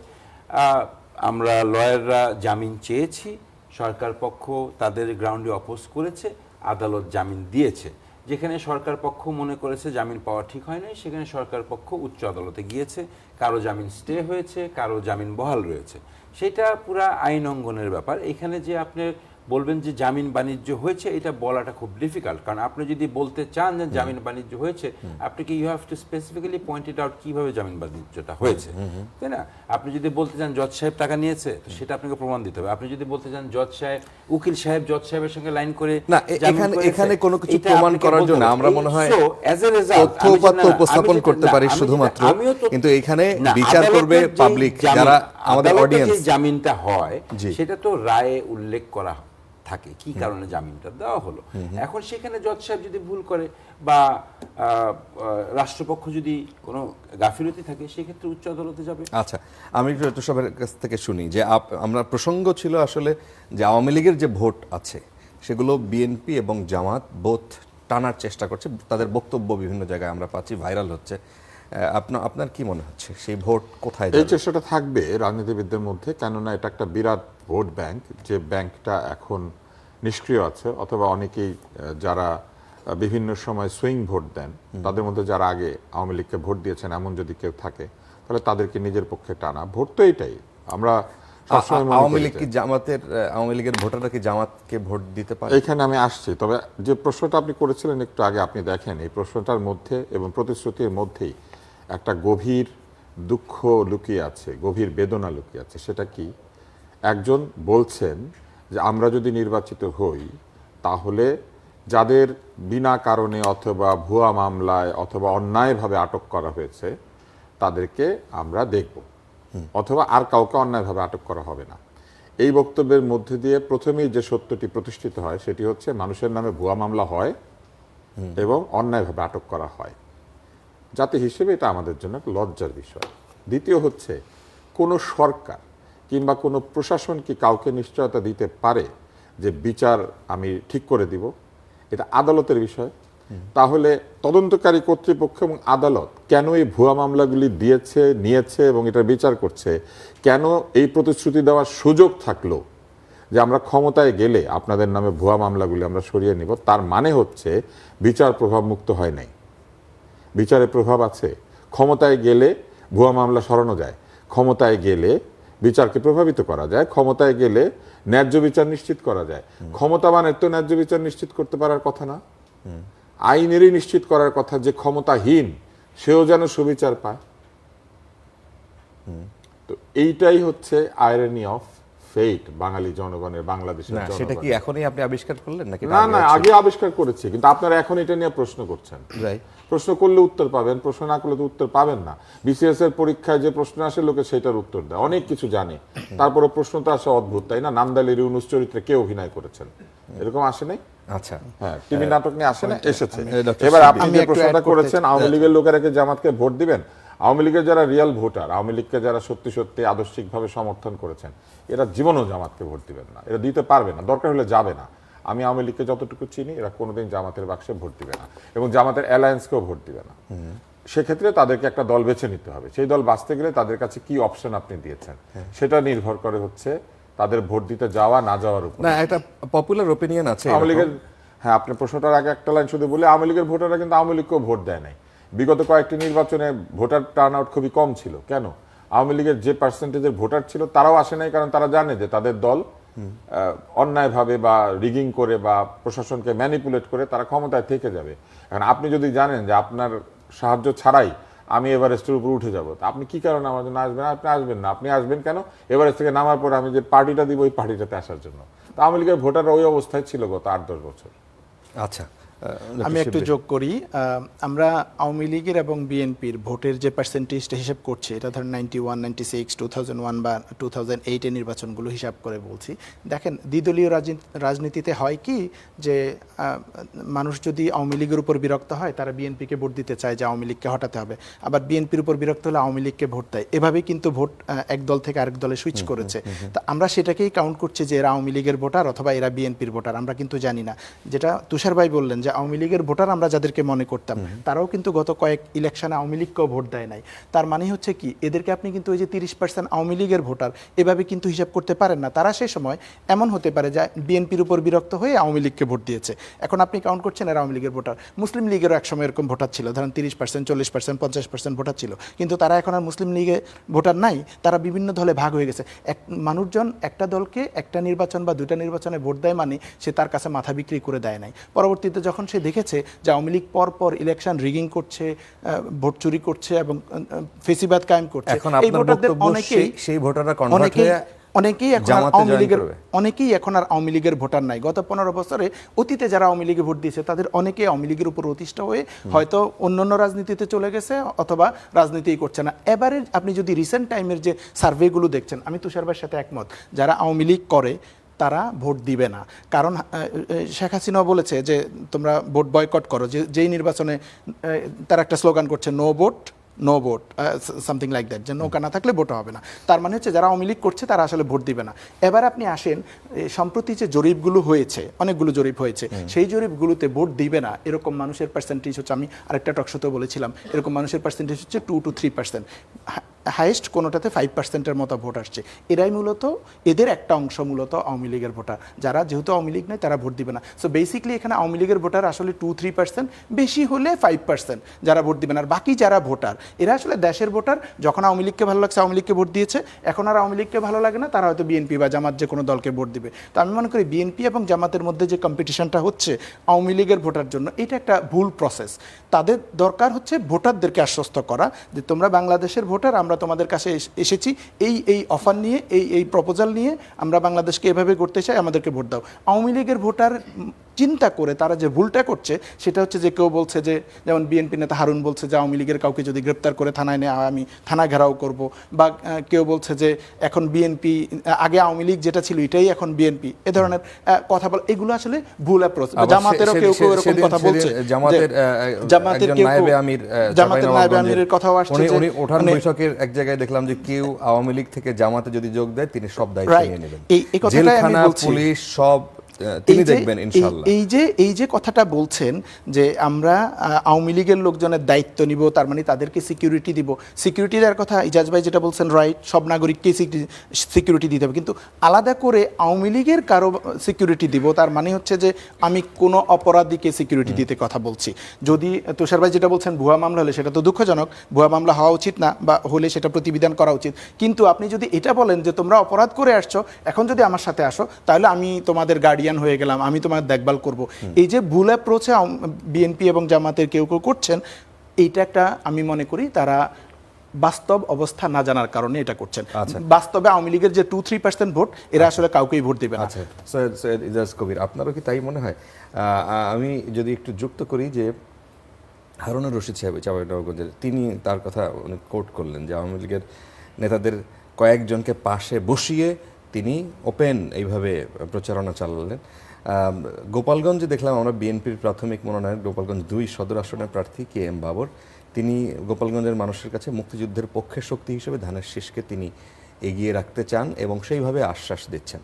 আমরা লয়াররা জামিন চেয়েছি, সরকার পক্ষ তাদের গ্রাউন্ডে অপোজ করেছে, আদালত জামিন দিয়েছে। যেখানে সরকার পক্ষ মনে করেছে জামিন পাওয়া ঠিক হয় নাই, সেখানে সরকার পক্ষ উচ্চ আদালতে গিয়েছে, কারো জামিন স্টে হয়েছে, কারো জামিন বহাল রয়েছে। সেটা পুরা আইন অঙ্গনের ব্যাপার। এখানে যে আপনি বলবেন যে জামিন বাণিজ্য হয়েছে, এটা বলাটা খুব ডিফিকাল্ট, কারণ আপনি যদি বলতে চান যে জামিন বাণিজ্য হয়েছে, আপনি কি you have to specifically point it out কিভাবে জামিন বাণিজ্যটা হয়েছে, তাই না? আপনি যদি বলতে চান জজ সাহেব টাকা নিয়েছে, তো সেটা আপনাকে প্রমাণ দিতে হবে। আপনি যদি বলতে চান জজ সাহেব, উকিল সাহেব জজ সাহেবের সঙ্গে লাইন করে না, এখানে কোনো কিছু প্রমাণ করার জন্য আমরা মনে হয় তথ্য উপস্থাপন করতে পারি শুধুমাত্র, কিন্তু এখানে বিচার করবে পাবলিক, যারা আমাদের অডিয়েন্স। জামিনটা হয় সেটা তো রায়ে উল্লেখ করা থাকে কি কারণে জামিনটা দেওয়া হলো। এখন সেখানে জজ সাহেব যদি ভুল করে বা রাষ্ট্রপক্ষ যদি কোনো গাফিলতি থাকে, সেক্ষেত্রে উচ্চ আদালতে যাবে। আচ্ছা, আমি একটু সবার কাছ থেকে শুনি যে আমরা প্রসঙ্গ ছিল আসলে যে আওয়ামী লীগের যে ভোট আছে সেগুলো বিএনপি এবং জামাত বোথ টানার চেষ্টা করছে, তাদের বক্তব্য বিভিন্ন জায়গায় আমরা পাচ্ছি, ভাইরাল হচ্ছে। আপনার কি মনে হচ্ছে সেই ভোট কোথায় যাবে? এই চেষ্টাটা থাকবে রাজনীতিবিদদের মধ্যে, কেননা এটা একটা বিরাট ভোট ব্যাংক, যে ব্যাংকটা এখন নিষ্ক্রিয় আছে, অথবা অনেকেই যারা বিভিন্ন সময় সুইং ভোট দেন, তাদের মধ্যে যারা আগে আওয়ামী লীগকে ভোট দিয়েছেন এমন যদি কেউ থাকে, তাহলে তাদেরকে নিজের পক্ষে টানা। ভোট তো এটাই, আমরা সবসময় মনে আওয়ামী করি লীগ যে- কি আওয়ামী লীগের ভোটাররা কি জামাতকে ভোট দিতে পারে? এইখানে আমি আসছি, তবে যে প্রশ্নটা আপনি করেছিলেন একটু আগে, আপনি দেখেন এই প্রশ্নটার মধ্যে এবং প্রতিশ্রুতির মধ্যেই একটা গভীর দুঃখ লুকিয়ে আছে, গভীর বেদনা লুকিয়ে আছে। সেটা কি? একজন বলছেন যে আমরা যদি নির্বাচিত হই তাহলে যাদের বিনা কারণে অথবা ভুয়া মামলায় অথবা অন্যায়ভাবে আটক করা হয়েছে তাদেরকে আমরা দেখব, অথবা আর কাউকে অন্যায়ভাবে আটক করা হবে না। এই বক্তব্যের মধ্যে দিয়ে প্রথমেই যে সত্যটি প্রতিষ্ঠিত হয় সেটি হচ্ছে মানুষের নামে ভুয়া মামলা হয় এবং অন্যায়ভাবে আটক করা হয়। জাতি হিসেবে এটা আমাদের জন্য একটা লজ্জার বিষয়। দ্বিতীয় হচ্ছে, কোনো সরকার কিংবা কোনো প্রশাসন কি কাউকে নিশ্চয়তা দিতে পারে যে বিচার আমি ঠিক করে দিব? এটা আদালতের বিষয়। তাহলে তদন্তকারী কর্তৃপক্ষ এবং আদালত কেন এই ভুয়া মামলাগুলি দিয়েছে, নিয়েছে এবং এটা বিচার করছে? কেন এই প্রতিশ্রুতি দেওয়ার সুযোগ থাকলো যে আমরা ক্ষমতায় গেলে আপনাদের নামে ভুয়া মামলাগুলি আমরা সরিয়ে নিব? তার মানে হচ্ছে বিচার প্রভাবমুক্ত হয় নাই। বিচারে প্রভাব আছে। ক্ষমতায় গেলে ভুয়া মামলা সরানো যায়, ক্ষমতায় গেলে বিচারকে প্রভাবিত করা যায়, ক্ষমতায় গেলে ন্যায্য বিচার নিশ্চিত করা যায়। ক্ষমতাবানের তো ন্যায্য বিচার নিশ্চিত করতে পারার কথা না, আইনেরই নিশ্চিত করার কথা যে ক্ষমতাহীন সেও যেন সুবিচার পায়। তো এইটাই হচ্ছে আইরনি অফ ফেট বাঙালি জনগণের, বাংলাদেশের না, সেটা কি জনগণের। এখনই আপনি আবিষ্কার করলেন নাকি? না না, আগে আবিষ্কার করেছি, কিন্তু আপনারা এখন এটা নিয়ে প্রশ্ন করছেন। Right. প্রশ্ন করলে উত্তর পাবেন, প্রশ্ন না করলে তো উত্তর পাবেন না। বিসিএস এর পরীক্ষায় যে প্রশ্ন আসে লোকে সেটার উত্তর দেয়, অনেক কিছু জানে, তারপরে প্রশ্ন তো আসে অদ্ভুত, তাই না? নান্দালির ইউনুস চরিত্রে কে অভিনয় করেছেন, এরকম আসে নাই? আচ্ছা, হ্যাঁ, টিভি নাটক নিয়ে আসে না, এসেছে। ডক্টর এবার আপনি আমি যে একটু প্রশ্নটা add করতে করেছেন চাই। আওয়ামী লীগের লোকেরা কি জামাতকে ভোট দিবেন? আওয়ামী লীগের যারা রিয়াল ভোটার, আওয়ামী লীগকে যারা সত্যি সত্যি আদর্শিকভাবে সমর্থন করেছেন, এরা জীবনেও জামাতকে ভোট দিবেন না, এরা দিতে পারবে না, দরকার হলে যাবে না। আমি আওয়ামী লীগকে যতটুকু চিনি, এরা কোনোদিন জামাতের বাক্সে ভোট দিবে না এবং জামাতের অ্যালায়েন্সকেও ভোট দিবে না। সেক্ষেত্রে তাদেরকে একটা দল বেছে নিতে হবে। সেই দল বাঁচতে গেলে তাদের কাছে কি অপশন আপনি দিয়েছেন সেটা নির্ভর করে হচ্ছে তাদের ভোট দিতে যাওয়া না যাওয়ার উপর। না, একটা পপুলার ওপিনিয়ন আছে আওয়ামী এরকম। লীগের, হ্যাঁ, আপনার প্রশ্নটার আগে একটা লাইন শুধু বলে, আওয়ামী লীগের ভোটাররা কিন্তু আওয়ামী লীগকেও ভোট দেয় নাই। বিগত কয়েকটি নির্বাচনে ভোটার টার্ন আউট খুবই কম ছিল। কেন? আওয়ামী লীগের যে পার্সেন্টেজের ভোটার ছিল তারাও আসে নাই, কারণ তারা জানে যে তাদের দল অন্যায়ভাবে বা রিগিং করে বা প্রশাসনকে ম্যানিপুলেট করে তারা ক্ষমতায় থেকে যাবে। এখন আপনি যদি জানেন যে আপনার সাহায্য ছাড়াই আমি এভারেস্টের উপর উঠে যাব, তা আপনি কি কারণে আমার জন্য আসবেন? আপনি আসবেন না। আপনি আসবেন কেন? এভারেস্ট থেকে নামার পরে আমি যে পার্টিটা দিব ওই পার্টিটাতে আসার জন্য। তা আওয়ামী লীগের ভোটাররা ওই অবস্থায় ছিল গত 8-10 বছর। আচ্ছা, আমি একটু যোগ করি। আমরা আওয়ামী লীগের এবং বিএনপির ভোটের যে পার্সেন্টেজটা হিসাব করছি, এটা ধরেন 91, 96, 2001 বা 2008 নির্বাচনগুলো হিসাব করে বলছি। দেখেন, দ্বিদলীয় রাজনীতিতে হয় কি যে মানুষ যদি আওয়ামী লীগের উপর বিরক্ত হয় তারা বিএনপিকে ভোট দিতে চায় যে আওয়ামী লীগকে হটাতে হবে, আবার বিএনপির উপর বিরক্ত হলে আওয়ামী লীগকে ভোট দেয়। এভাবেই কিন্তু ভোট এক দল থেকে আরেক দলে সুইচ করেছে। তা আমরা সেটাকেই কাউন্ট করছি যে এরা আওয়ামী লীগের ভোটার অথবা এরা বিএনপির ভোটার, আমরা কিন্তু জানি না। যেটা তুষার ভাই বললেন যে আওয়ামী লীগের ভোটার আমরা যাদেরকে মনে করতাম তারাও কিন্তু গত কয়েক ইলেকশনে আওয়ামী লীগকেও ভোট দেয় নাই। তার মানে হচ্ছে কি, এদেরকে আপনি কিন্তু ওই যে 30% আওয়ামী লীগের ভোটার এভাবে কিন্তু হিসাব করতে পারেন না। তারা সেই সময় এমন হতে পারে যে বিএনপির উপর বিরক্ত হয়ে আওয়ামী লীগকে ভোট দিয়েছে, এখন আপনি কাউন্ট করছেন এরা আওয়ামী লীগের ভোটার। মুসলিম লীগেরও একসময় এরকম ভোটার ছিল, ধরেন 30%, 40%, 50% ভোটার ছিল, কিন্তু তারা এখন আর মুসলিম লীগে ভোটার নাই, তারা বিভিন্ন দলে ভাগ হয়ে গেছে। মানুষজন একটা দলকে একটা নির্বাচন বা দুইটা নির্বাচনে ভোট দেয় মানে সে তার কাছে মাথা বিক্রি করে দেয় নাই। পরবর্তীতে যখন সে দেখেছে যে আওয়ামী লীগ পর ইলেকশন রিগিং করছে, ভোট চুরি করছে এবং ফেসিবাদ কায়েম করছে, এখন এই আপনার ভোটারদের বক্তব্য সেই ভোটাররা কনভার্ট হয়ে অনেকেই এখন আর জামাতে আওয়ামী জয়েন লীগের করবে। অনেকেই এখন আর আওয়ামী লীগের ভোটার নাই। গত 15 বছরে অতীতে যারা আওয়ামী লীগে ভোট দিয়েছে তাদের অনেকেই আওয়ামী লীগের উপর অতিষ্ঠ হয়ে হয়তো অন্যান্য রাজনীতিতে চলে গেছে অথবা রাজনীতিই করছে না। এবারে আপনি যদি রিসেন্ট টাইমের যে সার্ভেগুলো দেখছেন, আমি তুষার ভাইয়ের সাথে একমত, যারা আওয়ামী লীগ করে তারা ভোট দিবে না। কারণ শেখ হাসিনাও বলেছে যে তোমরা ভোট বয়কট করো, যেই নির্বাচনে তারা একটা স্লোগান করছে no vote no vote, something like that, যে নৌকা না থাকলে ভোট হবে না। তার মানে হচ্ছে যারা আওয়ামী লীগ করছে তারা আসলে ভোট দিবে না। এবার আপনি আসেন, সম্প্রতি যে জরিপগুলো হয়েছে, অনেকগুলো জরিপ হয়েছে, সেই জরিপগুলোতে ভোট দিবে না এরকম মানুষের পার্সেন্টেজ হচ্ছে, আমি আরেকটা টকশোতে বলেছিলাম, এরকম মানুষের পার্সেন্টেজ হচ্ছে 2 to 3%। হাইয়েস্ট কোনোটাতে 5%-এর মতো ভোট আসছে। এরাই মূলত এদের একটা অংশ মূলত আওয়ামী লীগের ভোটার, যারা যেহেতু আওয়ামী লীগ নেই তারা ভোট দিবে না। সো বেসিক্যালি এখানে আওয়ামী লীগের ভোটার আসলে 2-3%, বেশি হলে 5% যারা ভোট দিবেন। আর বাকি যারা ভোটার এরা আসলে দেশের ভোটার, যখন আওয়ামী লীগকে ভালো লাগছে আওয়ামী লীগকে ভোট দিয়েছে, এখন আর আওয়ামী লীগকে ভালো লাগে না, তারা হয়তো বিএনপি বা জামাত যে কোনো দলকে ভোট দিবে। তো আমি মনে করি বিএনপি এবং জামাতের মধ্যে যে কম্পিটিশনটা হচ্ছে আওয়ামী লীগের ভোটার জন্য, এটা একটা ভুল প্রসেস। তাদের দরকার হচ্ছে ভোটারদেরকে আশ্বস্ত করা যে তোমরা বাংলাদেশের ভোটার, আমরা তোমাদের কাছে এসেছি এই অফার নিয়ে, এই প্রপোজাল নিয়ে, আমরা বাংলাদেশকে এভাবে করতে চাই, আমাদেরকে ভোট দাও। আওয়ামী লীগের ভোটার চিন্তা করে তারা যে ভুলটা করছে সেটা হচ্ছে যে কেউ বলছে যে, যেমন বিএনপি নেতা হারুন বলছে যে আওয়ামী লীগের কাউকে যদি গ্রেপ্তার করে থানায় নেয় আমি থানা ঘেরাও করব, বা কেউ বলছে যে এখন বিএনপি, আগে আওয়ামী লীগ যেটা ছিল এটাই এখন বিএনপি, এ ধরনের কথা বল, এগুলো আসলে ভুল অ্যাপ্রোচ। জামাতেরও কেউ কেউ এরকম কথা বলছে, জামাতের কেউ জামাতের নায়েবে আমিরের কথাও আসছে যে উনি ওঠার বৈঠকের এক জায়গায় দেখলাম যে কেউ আওয়ামী লীগ থেকে জামাতে যদি যোগ দেয় তিনি সব দায়িত্ব নিয়ে নেবেন, এই কথাটাই আমি জেলখানা, বলছি। পুলিশ সব তিনি দেখবেন ইনশাআল্লাহ। এই যে কথাটা বলছেন যে আমরা আওয়ামী লীগের লোকজনের দায়িত্ব নিব, তার মানে তাদেরকে সিকিউরিটি দিব, সিকিউরিটি দেওয়ার কথা ইজাজ ভাই যেটা বলছেন রাইট, সব নাগরিককে সিকিউরিটি দিতে হবে, কিন্তু আলাদা করে আওয়ামী লীগের কারো সিকিউরিটি দিব তার মানে হচ্ছে যে আমি কোনো অপরাধীকে সিকিউরিটি দিতে কথা বলছি। যদি তুষার ভাই যেটা বলছেন ভুয়া মামলা হলে সেটা তো দুঃখজনক, ভুয়া মামলা হওয়া উচিত না, বা হলে সেটা প্রতিবিধান করা উচিত। কিন্তু আপনি যদি এটা বলেন যে তোমরা অপরাধ করে আসছো, এখন যদি আমার সাথে আসো তাহলে আমি তোমাদের গার্ডিয়ান হয়ে গেলাম, আমি তোমার দেখভাল করব, এই যে ভুল অ্যাপ্রোচে বিএনপি এবং জামাতের কেউ কেউ করছেন, এইটা একটা আমি মনে করি তারা বাস্তব অবস্থা না জানার কারণে এটা করছেন। বাস্তবে আওয়ামী লীগের যে 2-3% ভোট, এরা আসলে কাউকেই ভোট দিবে না। আচ্ছা সৈয়দ ইজাজ কবির, আপনারও কি তাই মনে হয়? আমি যদি একটু যুক্ত করি যে হারুনুর রশিদ সাহেব চাঁপাইনবাবগঞ্জের, তিনি তার কথা অনেক কোট করলেন যে আওয়ামী লীগের নেতাদের কয়েকজনকে পাশে বসিয়ে তিনি ওপেন এইভাবে প্রচারণা চালালেন। গোপালগঞ্জে দেখলাম আমরা বিএনপির প্রাথমিক মনোনয়ন গোপালগঞ্জ 2 সদর আসনের প্রার্থী কে এম বাবর, তিনি গোপালগঞ্জের মানুষের কাছে মুক্তিযুদ্ধের পক্ষে শক্তি হিসেবে ধানের শীষকে তিনি এগিয়ে রাখতে চান এবং সেইভাবে আশ্বাস দিচ্ছেন।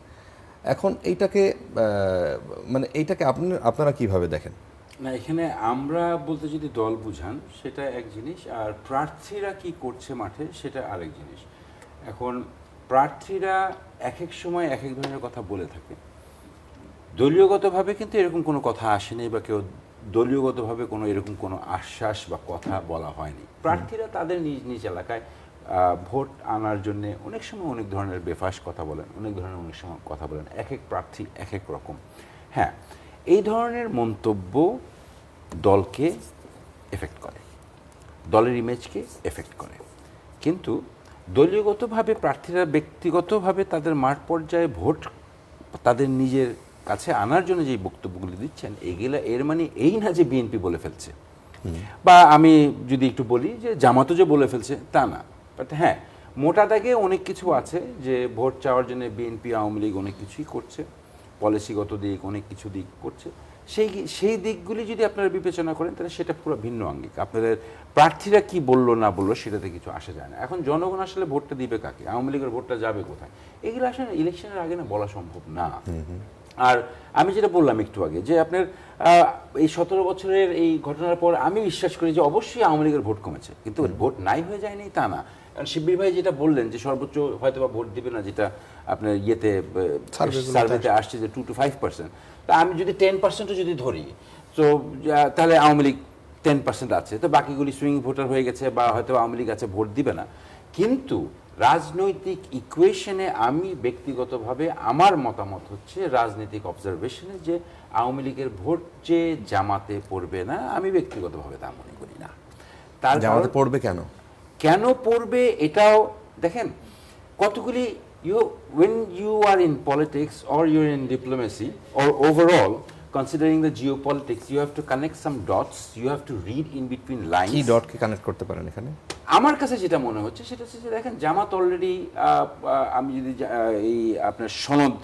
এখন এইটাকে মানে এইটাকে আপনারা কিভাবে দেখেন? না, এখানে আমরা বলতে যদি দল বুঝান সেটা এক জিনিস, আর প্রার্থীরা কি করছে মাঠে সেটা আরেক জিনিস। এখন প্রার্থীরা এক এক সময় এক এক ধরনের কথা বলে থাকে। দলীয়গতভাবে কিন্তু এরকম কোনো কথা আসেনি, বা কেউ দলীয়গতভাবে কোনো এরকম কোনো আশ্বাস বা কথা বলা হয়নি। প্রার্থীরা তাদের নিজ নিজ এলাকায় ভোট আনার জন্য অনেক সময় অনেক ধরনের বেফাস কথা বলেন, অনেক ধরনের অনেক সময় কথা বলেন, এক এক প্রার্থী এক এক রকম। হ্যাঁ, এই ধরনের মন্তব্য দলকে এফেক্ট করে, দলের ইমেজকে এফেক্ট করে, কিন্তু দলীয়গতভাবে প্রার্থীরা ব্যক্তিগতভাবে তাদের মাঠ পর্যায়ে ভোট তাদের নিজের কাছে আনার জন্য যে বক্তব্যগুলি দিচ্ছেন, এগুলা এর মানে এই না যে বিএনপি বলে ফেলছে, বা আমি যদি একটু বলি যে জামাতও যে বলে ফেলছে তা না। বাট হ্যাঁ, মোটা দাগে অনেক কিছু আছে যে ভোট চাওয়ার জন্য বিএনপি আওয়ামী লীগ অনেক কিছুই করছে, পলিসিগত দিক অনেক কিছু দিক করছে। সেই দিকগুলি যদি আপনারা বিবেচনা করেন তাহলে সেটা পুরো ভিন্ন আঙ্গিক। আপনাদের প্রার্থীরা কি বললো না বললো সেটাতে কিছু আসে যায় না। এখন জনগণ আসলে ভোটটা দিবে কাকে, আওয়ামী লীগের ভোটটা যাবে কোথায়, এগুলো আসলে ইলেকশনের আগে না বলা সম্ভব না। আর আমি যেটা বললাম একটু আগে যে আপনার এই 17 বছরের এই ঘটনার পর আমি বিশ্বাস করি যে অবশ্যই আওয়ামী লীগের ভোট কমেছে, কিন্তু ভোট নাই হয়ে যায়নি তা না। কারণ শিবির ভাই যেটা বললেন যে সর্বোচ্চ হয়তো বা ভোট দিবে না, যেটা আপনার ইয়েতে সার্ভেতে আসছে যে 2-5%, তা আমি যদি 10% যদি ধরি, তো তাহলে আওয়ামী লীগ 10% আছে, তো বাকিগুলি সুইং ভোটার হয়ে গেছে, বা হয়তো আওয়ামী লীগ আছে ভোট দিবে না। কিন্তু রাজনৈতিক ইকুয়েশনে আমি ব্যক্তিগতভাবে আমার মতামত হচ্ছে, রাজনৈতিক অবজারভেশনে, যে আওয়ামী লীগের ভোট যে জামাতে পড়বে না, আমি ব্যক্তিগতভাবে তা মনে করি না। তার জামাতে পড়বে কেন পড়বে এটাও দেখেন, কতগুলি when you are in politics or you're in diplomacy or overall considering the geopolitics, you have to connect some dots, you have to read in between lines. কি ডটকে কানেক্ট করতে পারেন এখানে? আমার কাছে যেটা মনে হচ্ছে সেটা হচ্ছে যে দেখেন, জামাত অলরেডি, আমি যদি এই আপনার সনদ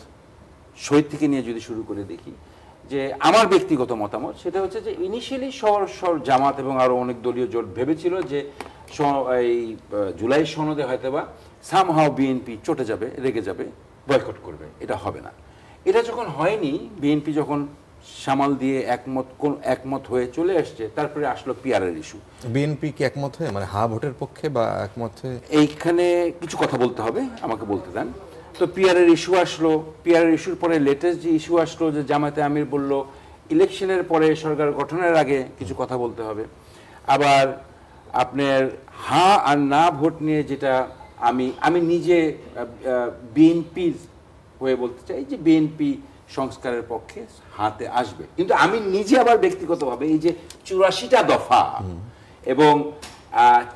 শহীদ থেকে নিয়ে যদি শুরু করে দেখি, যে আমার ব্যক্তিগত মতামত সেটা হচ্ছে যে ইনিশিয়ালি জামাত এবং আরও অনেক দলীয় জোট ভেবেছিল যে এই জুলাই সনদে হয়তোবা সামহাও বিএনপি চটে যাবে, রেগে যাবে, বয়কট করবে, এটা হবে না। এটা যখন হয়নি, বিএনপি যখন সামাল দিয়ে একমত হয়ে চলে আসছে। তারপরে আসলো পিআরের ইস্যু। বিএনপি কি একমত হয়ে মানে হা ভোটের পক্ষে বা একমত হয়ে? এইখানে কিছু কথা বলতে হবে, আমাকে বলতে দেন। তো পিআরের ইস্যু আসলো, পিআরের ইস্যুর পরে লেটেস্ট যে ইস্যু আসলো যে জামায়াতে আমির বলল ইলেকশনের পরে সরকার গঠনের আগে কিছু কথা বলতে হবে। আবার আপনার হা আর না ভোট নিয়ে যেটা আমি নিজে বিএনপির হয়ে বলতে চাই যে বিএনপি সংস্কারের পক্ষে হাতে আসবে, কিন্তু আমি নিজে আবার ব্যক্তিগতভাবে এই যে 84টা দফা এবং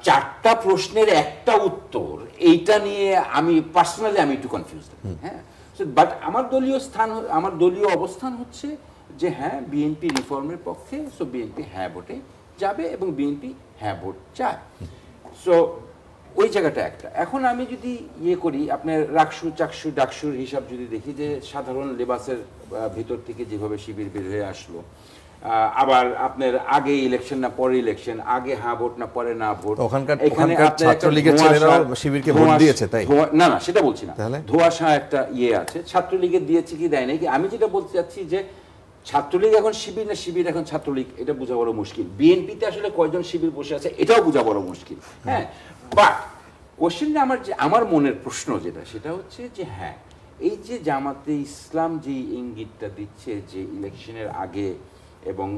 4টা প্রশ্নের একটা উত্তর, এইটা নিয়ে আমি পার্সোনালি একটু কনফিউজ। হ্যাঁ, বাট আমার দলীয় অবস্থান হচ্ছে যে হ্যাঁ বিএনপি রিফর্মের পক্ষে, সো বিএনপি হ্যাঁ ভোটে যাবে এবং বিএনপি হ্যাঁ ভোট চায়। সো ওই জায়গাটা একটা। এখন আমি যদি করি আপনার ডাকসুর হিসাব যদি দেখি যে সাধারণ লেবাসের ভিতর থেকে যেভাবে শিবির বের হয়ে আসলো, আবার আপনার আগে ইলেকশন না পরে ইলেকশন, আগে হ্যাঁ ভোট না পরে না ভোট, ওখানকার ছাত্রলীগের ছেলেরাও শিবিরকে ভোট দিয়েছে, তাই না সেটা বলছি না, ধোঁয়াশা একটা আছে। ছাত্রলীগের দিয়েছে কি দেয় নাই কি, আমি যেটা বলতে চাচ্ছি যে ছাত্রলীগ এখন শিবির না শিবির এখন ছাত্রলীগ, এটা বোঝা বড় মুশকিল। বিএনপিতে আসলে কয়জন শিবির বসে আছে এটাও বোঝা বড় মুশকিল। হ্যাঁ, বাট কোশ্চেনটা আমার মনের প্রশ্ন যেটা, সেটা হচ্ছে যে হ্যাঁ এই যে জামাতে ইসলাম যে ইঙ্গিতটা দিচ্ছে যে ইলেকশনের আগে এবং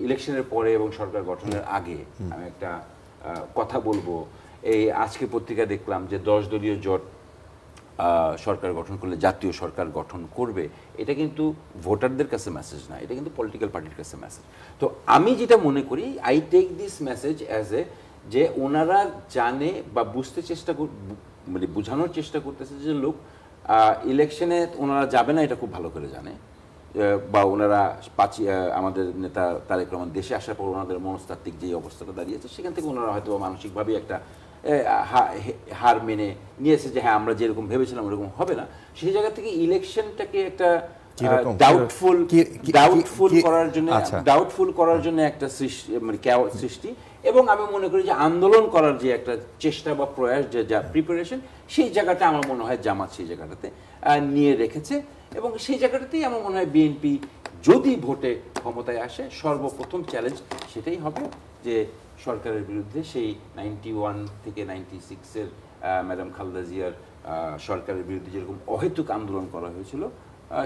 ইলেকশনের পরে এবং সরকার গঠনের আগে আমি একটা কথা বলবো। এই আজকে পত্রিকা দেখলাম যে 10 দলীয় জোট সরকার গঠন করলে জাতীয় সরকার গঠন করবে। এটা কিন্তু ভোটারদের কাছে মেসেজ না, এটা কিন্তু পলিটিক্যাল পার্টির কাছে মেসেজ। তো আমি যেটা মনে করি, I take this message as a যে ওনারা জানে বা মানে বোঝানোর চেষ্টা করতেছে যে লোক ইলেকশনে ওনারা যাবে না, এটা খুব ভালো করে জানে। বা ওনারা আমাদের নেতা তারেক রহমান দেশে আসার পর ওনাদের মনস্তাত্ত্বিক যে অবস্থাটা দাঁড়িয়েছে, সেখান থেকে ওনারা হয়তো মানসিকভাবে একটা হার মেনে নিয়েছে যে হ্যাঁ আমরা যেরকম ভেবেছিলাম ওরকম হবে না। সেই জায়গা থেকে ইলেকশনটাকে একটা ডাউটফুল করার জন্য একটা সৃষ্টি, এবং আমি মনে করি যে আন্দোলন করার যে একটা চেষ্টা বা প্রয়াস, যা প্রিপারেশন, সেই জায়গাটা আমার মনে হয় জামাত সেই জায়গাটাতে নিয়ে রেখেছে। এবং সেই জায়গাটাতেই আমার মনে হয় বিএনপি যদি ভোটে ক্ষমতায় আসে, সর্বপ্রথম চ্যালেঞ্জ সেটাই হবে যে সরকারের বিরুদ্ধে সেই 91 থেকে 96-এর ম্যাডাম খালেদা জিয়ার সরকারের বিরুদ্ধে যেরকম অহেতুক আন্দোলন করা হয়েছিল,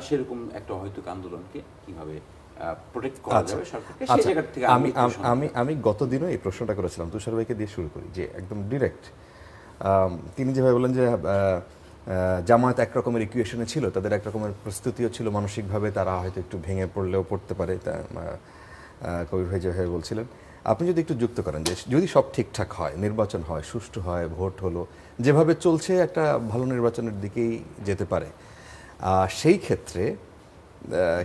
সেরকম একটা অহেতুক আন্দোলনকে কিভাবে প্রোটেক্ট করা যাবে সরকারকে, সেই জায়গা থেকে আমি গতদিনও এই প্রশ্নটা করেছিলাম। তুষার ভাইকে দিয়ে শুরু করি যে একদম ডিরেক্ট তিনি যেভাবে বললেন যে জামায়াত একরকমের ইকুয়েশনে ছিল, তাদের একরকমের প্রস্তুতিও ছিল মানসিকভাবে, তারা হয়তো একটু ভেঙে পড়লেও পড়তে পারে, তা কবির ভাই যেভাবে বলছিলেন। আপনি যদি একটু যুক্ত করেন যে যদি সব ঠিকঠাক হয়, নির্বাচন হয়, সুষ্ঠু হয়, ভোট হলো, যেভাবে চলছে একটা ভালো নির্বাচনের দিকেই যেতে পারে, সেই ক্ষেত্রে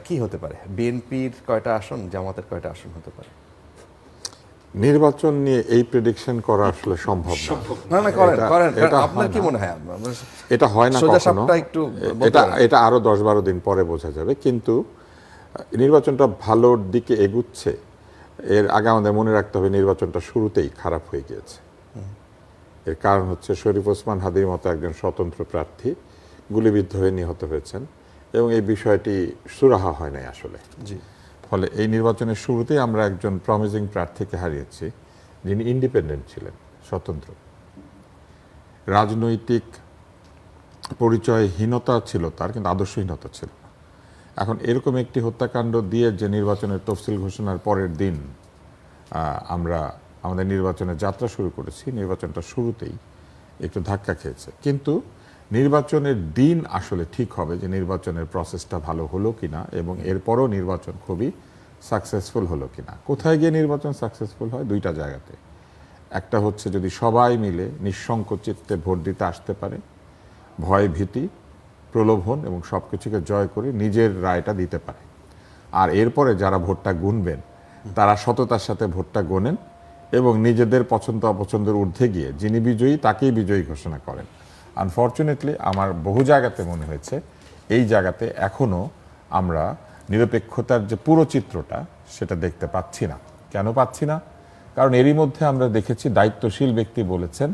কি হতে পারে? বিএনপির কয়টা আসন, জামাতের কয়টা আসন হতে পারে? নির্বাচন নিয়ে এই প্রেডিকশন করা আসলে সম্ভব না। আপনার কি মনে হয়? এটা হয় না কখনো, এটা আরো 10-12 দিন পরে বোঝা যাবে। কিন্তু নির্বাচনটা ভালোর দিকে এগুচ্ছে, এর আগে আমাদের মনে রাখতে হবে নির্বাচনটা শুরুতেই খারাপ হয়ে গিয়েছে। এর কারণ হচ্ছে শরীফ ওসমান হাদির মতো একজন স্বতন্ত্র প্রার্থী গুলিবিদ্ধ হয়ে নিহত হয়েছেন, এবং এই বিষয়টি সুরাহা হয় নাই আসলে। ফলে এই নির্বাচনের শুরুতেই আমরা একজন প্রমিজিং প্রার্থীকে হারিয়েছি, যিনি ইন্ডিপেন্ডেন্ট ছিলেন, স্বতন্ত্র। রাজনৈতিক পরিচয়হীনতা ছিল তার, কিন্তু আদর্শহীনতা ছিল না। এখন এরকম একটি হত্যাকাণ্ড দিয়ে যে নির্বাচনের তফসিল ঘোষণার পরের দিন আমরা আমাদের নির্বাচনের যাত্রা শুরু করেছি, নির্বাচনটা শুরুতেই একটু ধাক্কা খেয়েছে। কিন্তু নির্বাচনের দিন আসলে ঠিক হবে যে নির্বাচনের প্রসেসটা ভালো হলো কিনা, এবং এরপরও নির্বাচন খুবই সাকসেসফুল হলো কিনা। কোথায় গিয়ে নির্বাচন সাকসেসফুল হয়? দুইটা জায়গাতে। একটা হচ্ছে যদি সবাই মিলে নিঃসংকোচিত্তে ভোট দিতে আসতে পারে, ভয় ভীতি প্রলোভন এবং সব কিছুকে জয় করে নিজের রায়টা দিতে পারে। আর এরপরে যারা ভোটটা গুনবেন তারা সততার সাথে ভোটটা গোনেন এবং নিজেদের পছন্দ অপছন্দের ঊর্ধ্বে গিয়ে যিনি বিজয়ী তাকেই বিজয়ী ঘোষণা করেন। আনফর্চুনেটলি আমার বহু জায়গাতে মনে হয়েছে এই জায়গাতে এখনও আমরা নিরপেক্ষতার যে পুরো চিত্রটা সেটা দেখতে পাচ্ছি না। কেন পাচ্ছি না? কারণ এরই মধ্যে আমরা দেখেছি দায়িত্বশীল ব্যক্তি বলেছেন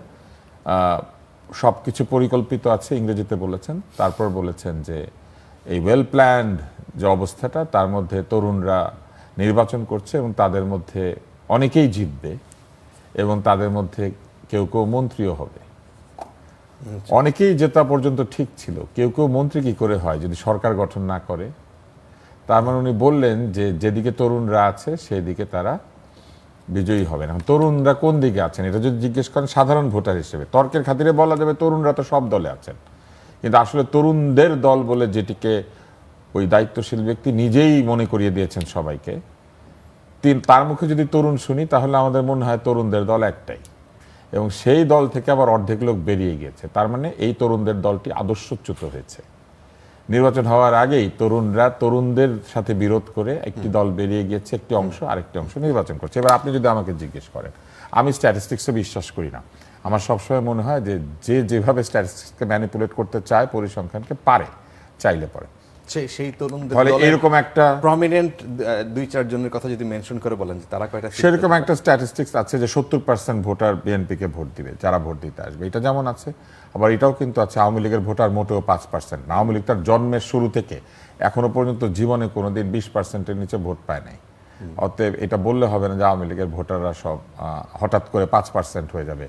সব কিছু পরিকল্পিত আছে, ইংরেজিতে বলেছেন। তারপর বলেছেন যে এই ওয়েল প্ল্যান্ড যে অবস্থাটা, তার মধ্যে তরুণরা নির্বাচন করছে এবং তাদের মধ্যে অনেকেই জিতবে এবং তাদের মধ্যে কেউ কেউ মন্ত্রীও হবে। অনেকেই জেতা পর্যন্ত ঠিক ছিল, কেউ কেউ মন্ত্রী কি করে হয় যদি সরকার গঠন না করে। তার মানে উনি বললেন যে যেদিকে তরুণরা আছে সেদিকে তারা বিজয়ী হবে না। তরুণরা কোন দিকে আছেন এটা যদি জিজ্ঞেস করেন সাধারণ ভোটার হিসেবে, তর্কের খাতিরে বলা যাবে তরুণরা তো সব দলে আছেন, কিন্তু আসলে তরুণদের দল বলে যেটিকে ওই দায়িত্বশীল ব্যক্তি নিজেই মনে করিয়ে দিয়েছেন সবাইকে, তার মুখে যদি তরুণ শুনি তাহলে আমাদের মনে হয় তরুণদের দল একটাই, এবং সেই দল থেকে আবার অর্ধেক লোক বেরিয়ে গিয়েছে। তার মানে এই তরুণদের দলটি আদর্শচ্যুত হয়েছে। নির্বাচন হওয়ার আগেই তরুণরা তরুণদের সাথে বিরোধ করে একটি দল বেরিয়ে গিয়েছে, একটি অংশ আরেকটি অংশ নির্বাচন করছে। এবার আপনি যদি আমাকে জিজ্ঞেস করেন, আমি স্ট্যাটিস্টিক্সে বিশ্বাস করি না। আমার সবসময় মনে হয় যে যেভাবে স্ট্যাটিস্টিক্সকে ম্যানিপুলেট করতে চায় পরিসংখ্যানকে, পারে চাইলে পরে। সেই তরুণদের ফলে দলের এরকম একটা প্রমিনেন্ট 2-4 জনের কথা যদি মেনশন করে বলেন যে তারা কয়টা seat সেরকম একটা স্ট্যাটিস্টিক্স আছে যে 70% ভোটার বিএনপিকে ভোট দিবে, যারা ভোট দিতে আসবে। এটা যেমন আছে, আবার এটাও কিন্তু আছে আওয়ামী লীগের ভোটার মোটেও 5% না। আওয়ামী লীগ তার জন্মের শুরু থেকে এখনো পর্যন্ত জীবনে কোনোদিন 20%-এর নিচে ভোট পায় নাই। অতএব এটা বললে হবে না যে আওয়ামী লীগের ভোটাররা সব হঠাৎ করে 5% হয়ে যাবে।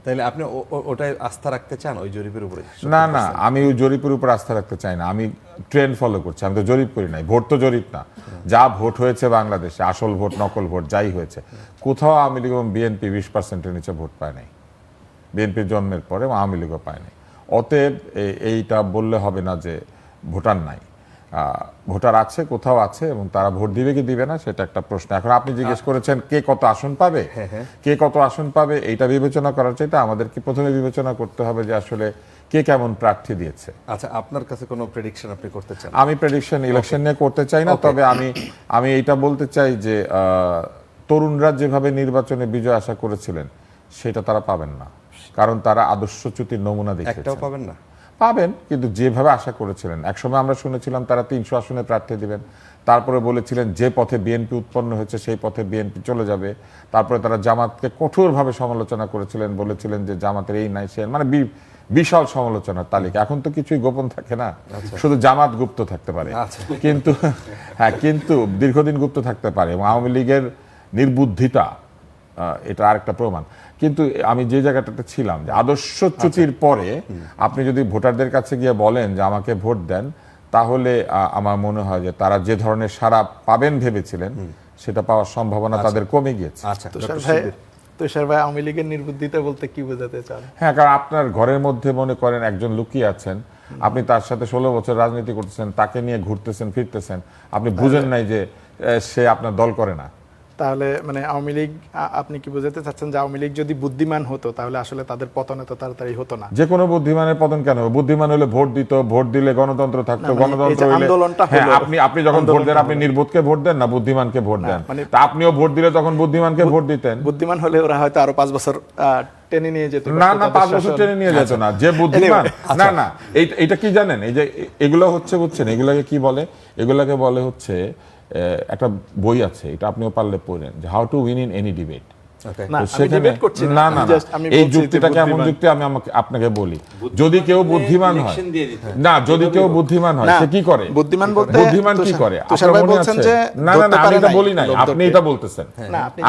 তাহলে আপনি ওটাই আস্থা রাখতে চান ওই জরিপের উপরে? না না, আমি ওই জরিপের উপর আস্থা রাখতে চাই না। আমি ট্রেন্ড ফলো করছি, আমি তো জরিপ করি নাই। ভোট তো জরিপ না, যা ভোট হয়েছে বাংলাদেশে, আসল ভোট নকল ভোট যাই হয়েছে, কোথাও আওয়ামী লীগ এবং বিএনপি 20%-এর নিচে ভোট পায় নাই। বিএনপির জন্মের পরে আওয়ামী লীগও পায় নাই। অতএব এইটা বললে হবে না যে ভোটার নাই। ভোটার আছে, কোথাও আছে, এবং তারা ভোট দিবে কি দিবে না সেটা একটা প্রশ্ন। এখন আপনি জিজ্ঞেস করেছেন কে কত আসন পাবে, কে কত আসন পাবে, এইটা বিবেচনা করার চাইতে আমাদেরকে প্রথমে বিবেচনা করতে হবে যে আসলে কে কেমন প্রার্থী দিয়েছে। আচ্ছা, আপনার কাছে কোনো প্রেডিকশন আপনি করতে চান? আমি প্রেডিকশন ইলেকশন নিয়ে করতে চাই না, তবে আমি এইটা বলতে চাই যে তরুণরা যেভাবে নির্বাচনে বিজয় আশা করেছিলেন সেটা তারা পাবেন না, কারণ তারা আদর্শচ্যুতির নমুনা একটাও দেখিয়েছেন। পাবেন না? পাবেন, কিন্তু যেভাবে আশা করেছিলেন। একসময় আমরা শুনেছিলাম তারা 300 আসনে প্রার্থী দিবেন, তারপরে বলেছিলেন যে পথে বিএনপি উৎপন্ন হয়েছে সেই পথে বিএনপি চলে যাবে। তারপরে তারা জামাতকে কঠোরভাবে সমালোচনা করেছিলেন, বলেছিলেন যে জামাতের এই নাই সে, মানে বিশাল সমালোচনার তালিকা। এখন তো কিছুই গোপন থাকে না, শুধু জামাত গুপ্ত থাকতে পারে, কিন্তু হ্যাঁ, কিন্তু দীর্ঘদিন গুপ্ত থাকতে পারে। এবং আওয়ামী লীগের নির্বুদ্ধিতা এটা আরেকটা প্রমাণ। কিন্তু আমি যে জায়গাটাতে ছিলাম যে আদর্শচ্যুতির পরে আপনি যদি ভোটারদের কাছে গিয়ে বলেন যে আমাকে ভোট দেন, তাহলে আমার মনে হয় যে তারা যে ধরনের সাড়া পাবেন ভেবেছিলেন সেটা পাওয়ার সম্ভাবনা তাদের কমে গিয়েছে। আচ্ছা, তুষার ভাই আওয়ামী লীগের নির্বুদ্ধিতা বলতে কি বোঝাতে চান? হ্যাঁ, কারণ আপনার ঘরের মধ্যে মনে করেন একজন লুকিয়ে আছেন, আপনি তার সাথে 16 বছর রাজনীতি করতেছেন, তাকে নিয়ে ঘুরতেছেন ফিরতেছেন, আপনি বুঝেন নাই যে সে আপনার দল করে না। তাহলে মানে আওয়ামী লীগ, আপনি কি বোঝাতে চাচ্ছেন যে আওয়ামী লীগ যদি বুদ্ধিমান হতো তাহলে আসলে তাদের পতন এত তাড়াতাড়ি হতো না? যে কোনো বুদ্ধিমানের পতন কেন হবে? বুদ্ধিমান হলে ভোট দিত, ভোট দিলে গণতন্ত্র থাকতো, গণতন্ত্র হলে হ্যাঁ, আপনি যখন ভোট দেন আপনি নির্বোধকে ভোট দেন না বুদ্ধিমানকে ভোট দেন? তা আপনিও ভোট দিলে তখন বুদ্ধিমানকে ভোট দিতেন। বুদ্ধিমান হলে ওরা হয়তো আরো 5 বছর টেনে নিয়ে যেত। না না, 5 বছর টেনে নিয়ে যেত না। যে বুদ্ধিমান, না না, এইটা কি জানেন, এই যে এগুলো হচ্ছে, বুঝছেন, এগুলাকে কি বলে? এগুলাকে বলে হচ্ছে একটা বই আছে, এটা আপনিও পারলে পড়েন, যে how to win in any debate. না না, এই যুক্তিটা কেমন যুক্তি আমি আপনাকে বলি। যদি কেউ বুদ্ধিমান হয়, না, যদি কেউ বুদ্ধিমান হয় সে কি করে? বুদ্ধিমান কি করে? আপনার মনে আছে? না না, আমি এটা বলি নাই, আপনি এটা বলতেছেন।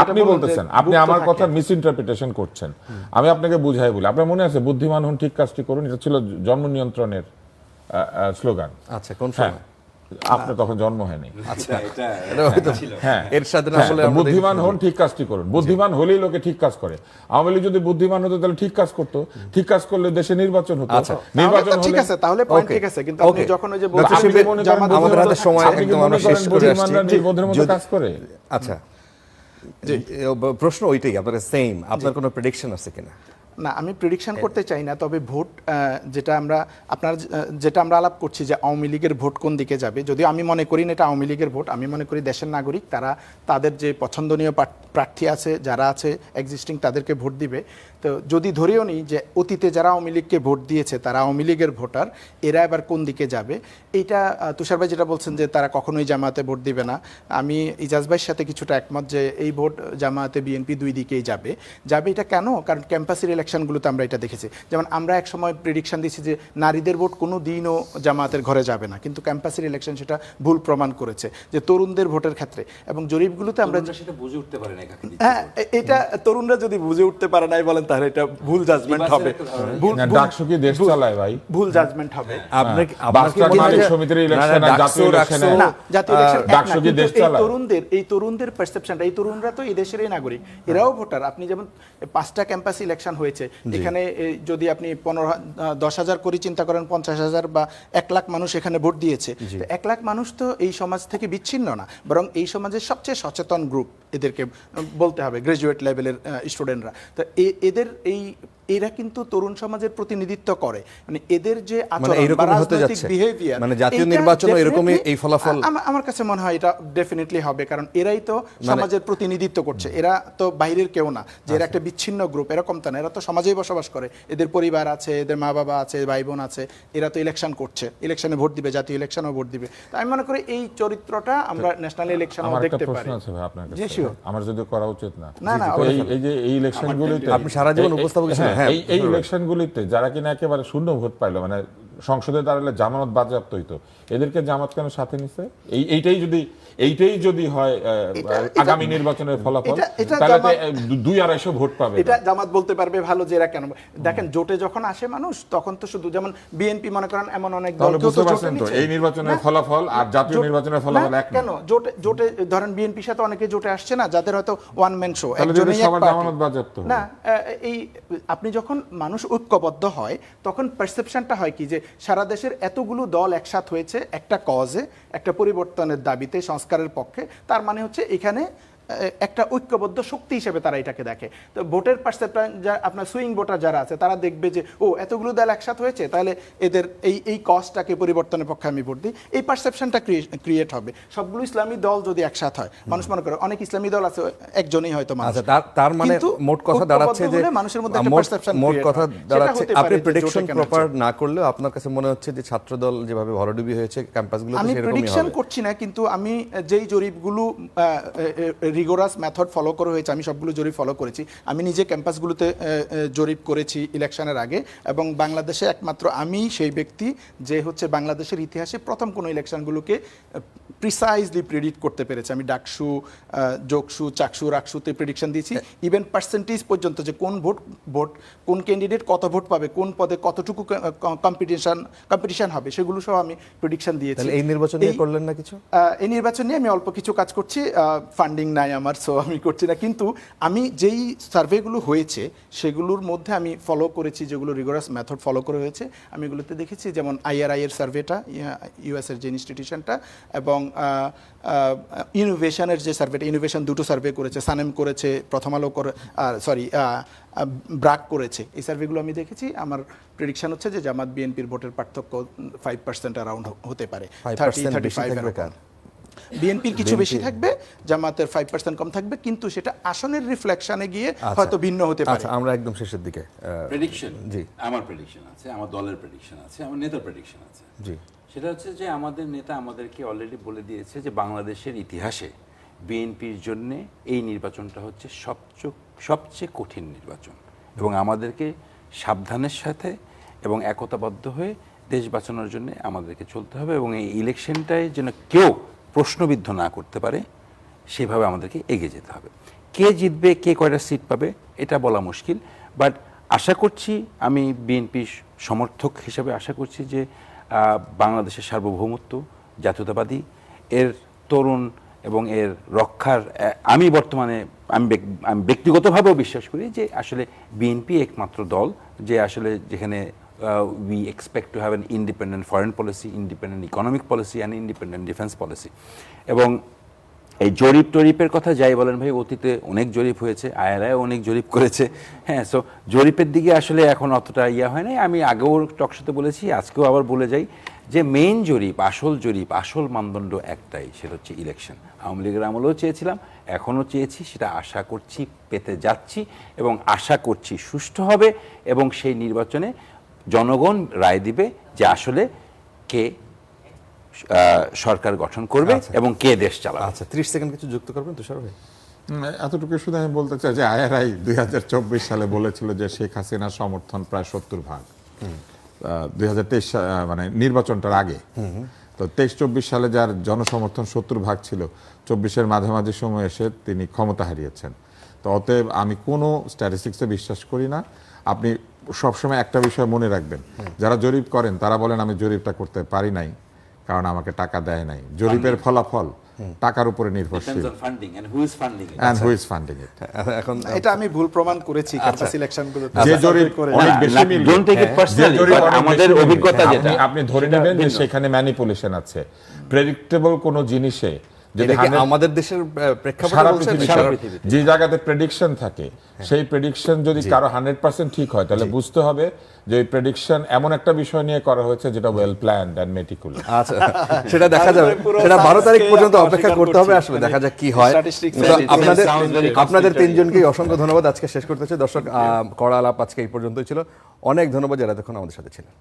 আপনি বলতেছেন, আপনি আমার কথা মিস ইন্টারপ্রিটেশন করছেন। আমি আপনাকে বুঝাই বলি। আপনার মনে আছে বুদ্ধিমান হন, ঠিক কাজটি করুন, এটা ছিল জন্ম নিয়ন্ত্রণের স্লোগান। আচ্ছা, কোন সময়? আপনার তখন জন্ম হয়নি। হ্যাঁ, এর সাথে আসলে বুদ্ধিমান হন, ঠিক কাজটি করুন। বুদ্ধিমান হলেই লোকে ঠিক কাজ করে। আওয়ামী লীগ যদি বুদ্ধিমান হতো তাহলে ঠিক কাজ করতো, ঠিক কাজ করলে দেশে নির্বাচন হতো। নির্বাচন ঠিক আছে, তাহলে পয়েন্ট ঠিক আছে, কিন্তু আপনি যখন ওই যে বলছেন আমাদের হাতে সময় একদম আমরা শেষ করে আসছি, নির্বোধের মতো কাজ করে। আচ্ছা, প্রশ্ন ওইটাই, আপনার সেম, আপনার কোনো প্রেডিকশন আছে কিনা? না, আমি প্রেডিকশন করতে চাই না, তবে ভোট যেটা আমরা আলাপ করছি যে আওয়ামী লীগের ভোট কোন দিকে যাবে, যদিও আমি মনে করি না এটা আওয়ামী লীগের ভোট। আমি মনে করি দেশের নাগরিক তারা তাদের যে পছন্দনীয় প্রার্থী আছে, যারা আছে এক্সিস্টিং, তাদেরকে ভোট দিবে। তো যদি ধরেও নিই যে অতীতে যারা আওয়ামী লীগকে ভোট দিয়েছে তারা আওয়ামী লীগের ভোটার, এরা এবার কোন দিকে যাবে? এইটা তুষার ভাই যেটা বলছেন যে তারা কখনোই জামায়াতে ভোট দিবে না, আমি ইজাজ ভাইয়ের সাথে কিছুটা একমত যে এই ভোট জামায়াতে বিএনপি দুই দিকেই যাবে। এটা কেন? কারণ ক্যাম্পাসের ইলেকশন ইলেকশনগুলোতে আমরা এটা দেখেছি। যেমন আমরা এক সময় প্রেডিকশন দিয়েছি যে নারীদের ভোট কোনো দিনও জামায়াতের ঘরে যাবে না, কিন্তু ক্যাম্পাসের ইলেকশন সেটা ভুল প্রমাণ করেছে যে তরুণদের ভোটের ক্ষেত্রে। এবং জরিপগুলোতে আমরা সেটা বুঝে উঠতে পারে না কাকে দিতে হ্যাঁ, এটা তরুণরা যদি বুঝে উঠতে পারে নাই বলেন তাহলে এটা ভুল জাজমেন্ট হবে, ডাকসু কি দেশ চালায় ভাই? ভুল জাজমেন্ট হবে। আপনার বাস্তব মালিক সমিতির ইলেকশনে, জাতীয় ইলেকশনে না, জাতীয় ইলেকশন ডাকসু কি দেশ চালায়? এই তরুণদের পারসেপশনটা, এই তরুণরা তো এই দেশেরই নাগরিক, এরাও ভোটার। আপনি যেমন 5টা ক্যাম্পাস ইলেকশন হয়েছে, এখানে যদি আপনি 10,000 করে চিন্তা করেন, 50,000 বা 1 লাখ মানুষ এখানে ভোট দিয়েছে। 1 লাখ মানুষ তো এই সমাজ থেকে বিচ্ছিন্ন না, বরং এই সমাজের সবচেয়ে সচেতন গ্রুপ এদেরকে বলতে হবে, গ্রাজুয়েট লেভেলের স্টুডেন্টরা। তো এদের এরা কিন্তু তরুণ সমাজের প্রতিনিধিত্ব করে, মানে এদের যে আচরণ বা রাজনৈতিক বিহেভিয়ার, মানে জাতীয় নির্বাচন এরকমই এই ফলাফল আমার কাছে মনে হয় এটা ডেফিনেটলি হবে, কারণ এরাই তো সমাজের প্রতিনিধিত্ব করছে। এরা তো বাইরের কেউ না যে এরা একটা বিচ্ছিন্ন গ্রুপ, এরকম তা না, এরা তো সমাজেই বসবাস করে, এদের পরিবার আছে, এদের মা বাবা আছে, ভাই বোন আছে, এরা তো ইলেকশন করছে, ইলেকশনে ভোট দিবে, জাতীয় ইলেকশনেও ভোট দিবে। তো আমি মনে করি এই চরিত্রটা আমরা ন্যাশনাল ইলেকশনেও দেখতে পারি। প্রশ্ন আছে ভাই আপনার কাছে, জি শিওর। আমার যদি করা উচিত না? না, এই যে এই ইলেকশনগুলিতে আপনি সারা জীবন উপস্থাপক ছিলেন, হ্যাঁ, এই ইলেকশনগুলিতে যারা কিনা একেবারে শূন্য ভোট পাইলো, মানে সংসদে দাঁড়ালে জামানত বাজেয়াপ্ত হইতো, এদেরকে জামাত কেন সাথে নিছে? এইটাই যদি হয় আগামী নির্বাচনের ফলাফল, তাহলে 200-250 ভোট পাবে। এটা জামাত বলতে পারবে ভালো যে এরা কেন। দেখেন, জোটে যখন আসে মানুষ তখন তো শুধু, যেমন বিএনপি মনে করেন এমন অনেক দল, বুঝতে পারছেন তো এই নির্বাচনের ফলাফল আর জাতীয় নির্বাচনের ফলাফল এক না। কেন জোটে ধরেন বিএনপির সাথে অনেকে জোটে আসছে না, যাদের হয়তো ওয়ান ম্যান শো, জামানত বাজেয়াপ্ত না। এই আপনি যখন মানুষ ঐক্যবদ্ধ হয় তখন পারসেপশনটা হয় কি, যে সারা দেশের এতগুলো দল একসাথ হয়েছে একটা কজে, একটা পরিবর্তনের দাবিতে, সংস্কারের পক্ষে, তার মানে হচ্ছে এখানে একটা ঐক্যবদ্ধ শক্তি হিসেবে তারা এটাকে দেখে। তো ভোটের পার্সেপ্টন, আপনার সুইং ভোটার যারা আছে তারা দেখবে যে ও এতগুলো দল একসাথ হয়েছে, তাহলে এদের এই কজটাকে পরিবর্তনের পক্ষে আমি ভোট দিই, এই পারসেপশনটা ক্রিয়েট হবে। সবগুলো ইসলামী দল যদি একসাথ হয়, মানুষ মনে করে অনেক ইসলামী দল আছে, একজনই হয়তো মানুষ। আচ্ছা, তার মানে মোট কথা দাঁড়াচ্ছে যে মানুষের মধ্যে একটা পারসেপশন মোট কথা দাঁড়াচ্ছে আপনি প্রেডিকশন প্রপার না করলেও আপনার কাছে মনে হচ্ছে যে ছাত্রদল যেভাবে ভরাডুবি হয়েছে ক্যাম্পাসগুলোতে আমি সেরকমই প্রেডিকশন হবে। করছি না, কিন্তু আমি যেই জরিপগুলো রিগোরাস মেথড ফলো করা হয়েছে, আমি সবগুলো জরিপ ফলো করেছি। আমি নিজে ক্যাম্পাসগুলোতে জরিপ করেছি ইলেকশনের আগে, এবং বাংলাদেশে একমাত্র আমি সেই ব্যক্তি যে হচ্ছে বাংলাদেশের ইতিহাসে প্রথম কোনো ইলেকশনগুলোকে প্রিসাইজলি প্রেডিক্ট করতে পেরেছে। আমি ডাকসু, যোগসু, চাকসু, রাকসুতে প্রেডিকশন দিয়েছি, ইভেন পার্সেন্টেজ পর্যন্ত, যে কোন ক্যান্ডিডেট কত ভোট পাবে, কোন পদে কতটুকু কম্পিটিশন হবে, সেগুলো সহ আমি প্রেডিকশন দিয়েছি। এই নির্বাচন নিয়ে করলেন না কিছু? এই নির্বাচন নিয়ে আমি অল্প কিছু কাজ করছি, ফান্ডিং নাই আমার, সো আমি করছি না। কিন্তু আমি যেই সার্ভেগুলো হয়েছে সেগুলোর মধ্যে আমি ফলো করেছি, যেগুলো রিগোরাস মেথড ফলো করে হয়েছে, আমি এগুলোতে দেখেছি, যেমন IRI এর সার্ভেটা, ইউএসের যে ইনস্টিটিউশনটা, এবং ইনোভেশনের যে সার্ভেটা, ইনোভেশন দুটো সার্ভে করেছে, সানেম করেছে, প্রথম আলো করে, ব্রাক করেছে, এই সার্ভেগুলো আমি দেখেছি। আমার প্রেডিকশন হচ্ছে যে জামাত বিএনপির ভোটের পার্থক্য 5% অ্যারাউন্ড হতে পারে, 30-35। বিএনপির কিছু বেশি থাকবে, জামাতের 5% কম থাকবে, কিন্তু সেটা আসনের রিফ্লেকশনে গিয়ে হয়তো ভিন্ন হতে পারে। আচ্ছা, আমরা একদম শেষের দিকে। প্রেডিকশন, জি, আমার প্রেডিকশন আছে, আমার দলের প্রেডিকশন আছে, আমার নেতার প্রেডিকশন আছে। জি, সেটা হচ্ছে যে আমাদের নেতা আমাদেরকে অলরেডি বলে দিয়েছে যে বাংলাদেশের ইতিহাসে বিএনপির জন্য এই নির্বাচনটা হচ্ছে সবচেয়ে কঠিন নির্বাচন, এবং আমাদেরকে সাবধানের সাথে এবং একতাবদ্ধ হয়ে দেশ বাঁচানোর জন্য আমাদেরকে চলতে হবে, এবং এই ইলেকশনটায় যেন কেউ প্রশ্নবিদ্ধ না করতে পারে সেভাবে আমাদেরকে এগিয়ে যেতে হবে। কে জিতবে, কে কয়টা সিট পাবে, এটা বলা মুশকিল, বাট আশা করছি, আমি বিএনপি সমর্থক হিসেবে আশা করছি যে বাংলাদেশের সার্বভৌমত্ব, জাতীয়তাবাদী, এর তরুণ এবং এর রক্ষার, আমি বর্তমানে আমি ব্যক্তিগতভাবেও বিশ্বাস করি যে আসলে বিএনপি একমাত্র দল যে আসলে যেখানে we expect to have an independent foreign policy, independent economic policy and independent defense policy. এবং এই জরিপের কথা যাই বলেন ভাই, অতীতে অনেক জরিপ হয়েছে, IRI অনেক জরিপ করেছে, হ্যাঁ। সো জরিপের দিকে আসলে এখন অতটা হয় নাই। আমি আগেও টকশোতে বলেছি, আজকেও আবার বলে যাই যে মেইন জরিপ, আসল মানদণ্ড একটাই, সেটা হচ্ছে ইলেকশন। আওয়ামী লীগের আমলেও চেয়েছিলাম, এখনও চেয়েছি, সেটা আশা করছি পেতে যাচ্ছি, এবং আশা করছি সুষ্ঠু হবে, এবং সেই নির্বাচনে জনগণ রায় দিবে যে আসলে কে সরকার গঠন করবে এবং কে দেশ চালাবে। আচ্ছা, 30 সেকেন্ড কিছু যুক্ত করবেন তুষার ভাই? এতটুকু শুধু আমি বলতে চাই যে আইআরআই 2024 সালে বলেছিল যে শেখ হাসিনার সমর্থন প্রায় 70%। 2023 মানে নির্বাচনটার আগে। তো 23-24 সালে যার জনসমর্থন 70% ছিল, 24-এর মাঝামাঝি সময় এসে তিনি ক্ষমতা হারিয়েছেন। তো অতএব আমি কোনো স্ট্যাটিস্টিক্সে বিশ্বাস করি না। আপনি সবসময় একটা বিষয় মনে রাখবেন, যারা জরিপ করেন তারা বলেন আমি জরিপটা করতে পারি নাই কারণ আমাকে টাকা দেয় নাই। জরিপের ফলাফল টাকার উপরে নির্ভরশীল। And who is funding it? এখন এটা আমি ভুল প্রমাণ করেছি ক্যাম্পাস সিলেকশনগুলোতে যে জরিপ অনেক বেশি মিলবে, Don't take it যে personally, জরিপ but অনেক আমাদের বেশি মিলবে, অভিজ্ঞতা যেটা আপনি ধরে নেবেন যে সেখানে ম্যানিপুলেশন আছে। প্রেডিক্টেবল কোন জিনিসে যদি এটা কি 100 আমাদের দেশের প্রেক্ষাপটে সারা বলছেন? পৃথিবীতে সারা যে জায়গাতে প্রেডিকশন থাকে, সেই প্রেডিকশন যদি কারো 100% ঠিক হয়, তাহলে বুঝতে হবে যে এই প্রেডিকশন এমন একটা বিষয় নিয়ে করা হয়েছে যেটা ওয়েল প্ল্যান্ড এন্ড মেটিকুলাস। আচ্ছা, সেটা দেখা যাবে। সেটা 12 তারিখ পর্যন্ত অপেক্ষা করতে হবে, আসলে দেখা যাক কি হয়। তো আপনাদের তিনজনকেই অসংখ্য ধন্যবাদ। আজকে শেষ করতেছি দর্শক, কড়া আলাপ আজকে এই পর্যন্তই ছিল। অনেক ধন্যবাদ যারা এতক্ষণ আমাদের সাথে ছিলেন।